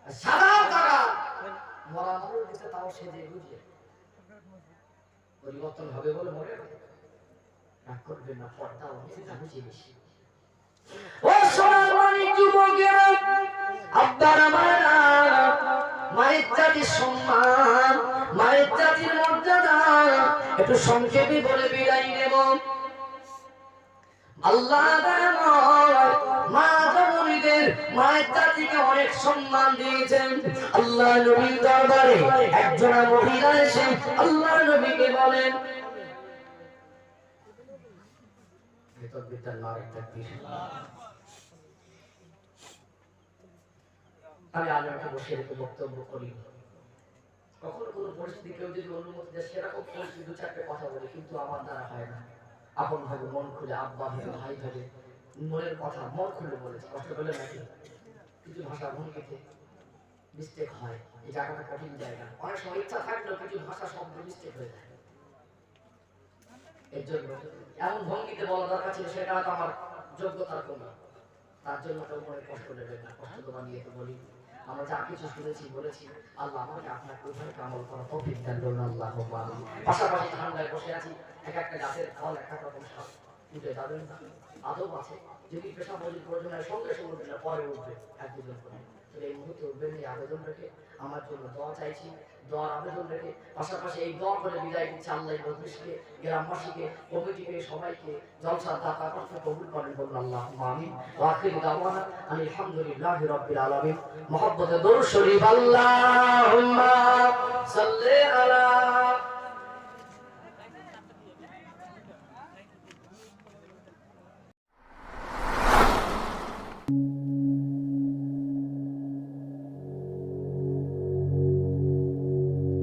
সাদা টাকা মরা মানুষ দিতে, তাও সেজে বুঝে পরিবর্তন হবে বলে মনে হয় রাগ করবে না। পর্দা অনেক বুঝে বেশি। ও সোনার মানিক যুবকেরা, আব্বার মায়েরা, মায়ের জাতির সম্মান, মায়ের জাতির মর্যাদা একটু সংক্ষেপে বলে বিদায় নেব। আল্লাহ মা জননীদের মায়ের জাতিকে অনেক সম্মান দিয়েছেন। আল্লাহ নবীর দরবারে একজন মহিলা এসে আল্লাহ নবীকে বলেন, আমি আল্লাহকে বসে রেখে বক্তব্য করি। কখনো কোনো পরিস্থিতি কেউ যদি অনুমতি দেয়, সেরকম পরিস্থিতি 2-4টে কথা বলি, কিন্তু আমার দ্বারা হয় না। আপন ভাবে মন খুলে, আব্বা ভাবে, ভাই ভাবে, মনের কথা মন খুলে বলেছে। কষ্ট পেলে নাকি? কিছু ভাষা ভঙ্গিতে মিস্টেক হয়, এই জায়গাটা কঠিন জায়গা। অনেক সময় ইচ্ছা থাকলেও কিছু ভাষা শব্দ মিস্টেক হয়ে যায়। এর জন্য এমন ভঙ্গিতে বলা দরকার ছিল, সেটা তো আমার যোগ্যতার কম। তার জন্য কেউ মনে কষ্ট নেবে না, কষ্ট তোমার নিয়ে তো বলি। আমরা যা কিছু শুনেছি বলেছি, আল্লাহ আমাকে আপনাকে ওইভাবে আমল করা তৌফিক দান করুন। আল্লাহুম্মা আমিন। পাশাপাশি ঠান্ডায় বসে আছি, এক একটা গাছের ফল এক এক রকম স্বাদ, উঠে যাবেন না, আদব আছে। যদি পেশা মজুর প্রয়োজন হয় সঙ্গে সঙ্গে উঠবে না, পরে উঠবে 1-2 জন করে। এই মুহূর্তে উঠবেন, এই আবেদন রেখে আমার জন্য দোয়া চাইছি, দোয়ার আবেদন রেখে পাশাপাশি এই দোয়া করে বিদায় দিচ্ছি। আল্লাহ মজলিসকে, গ্রামবাসীকে, কমিটিকে, সবাইকে জলসার দাতা করতে কবুল করেন বলুন আল্লাহুম্মা আমিন। ওয়া আখিরু দাওয়ানা আলহামদুলিল্লাহি রাব্বিল আলামিন। মুহাব্বতে দরুদ শরীফ আল্লাহুম্মা সাল্লি আলা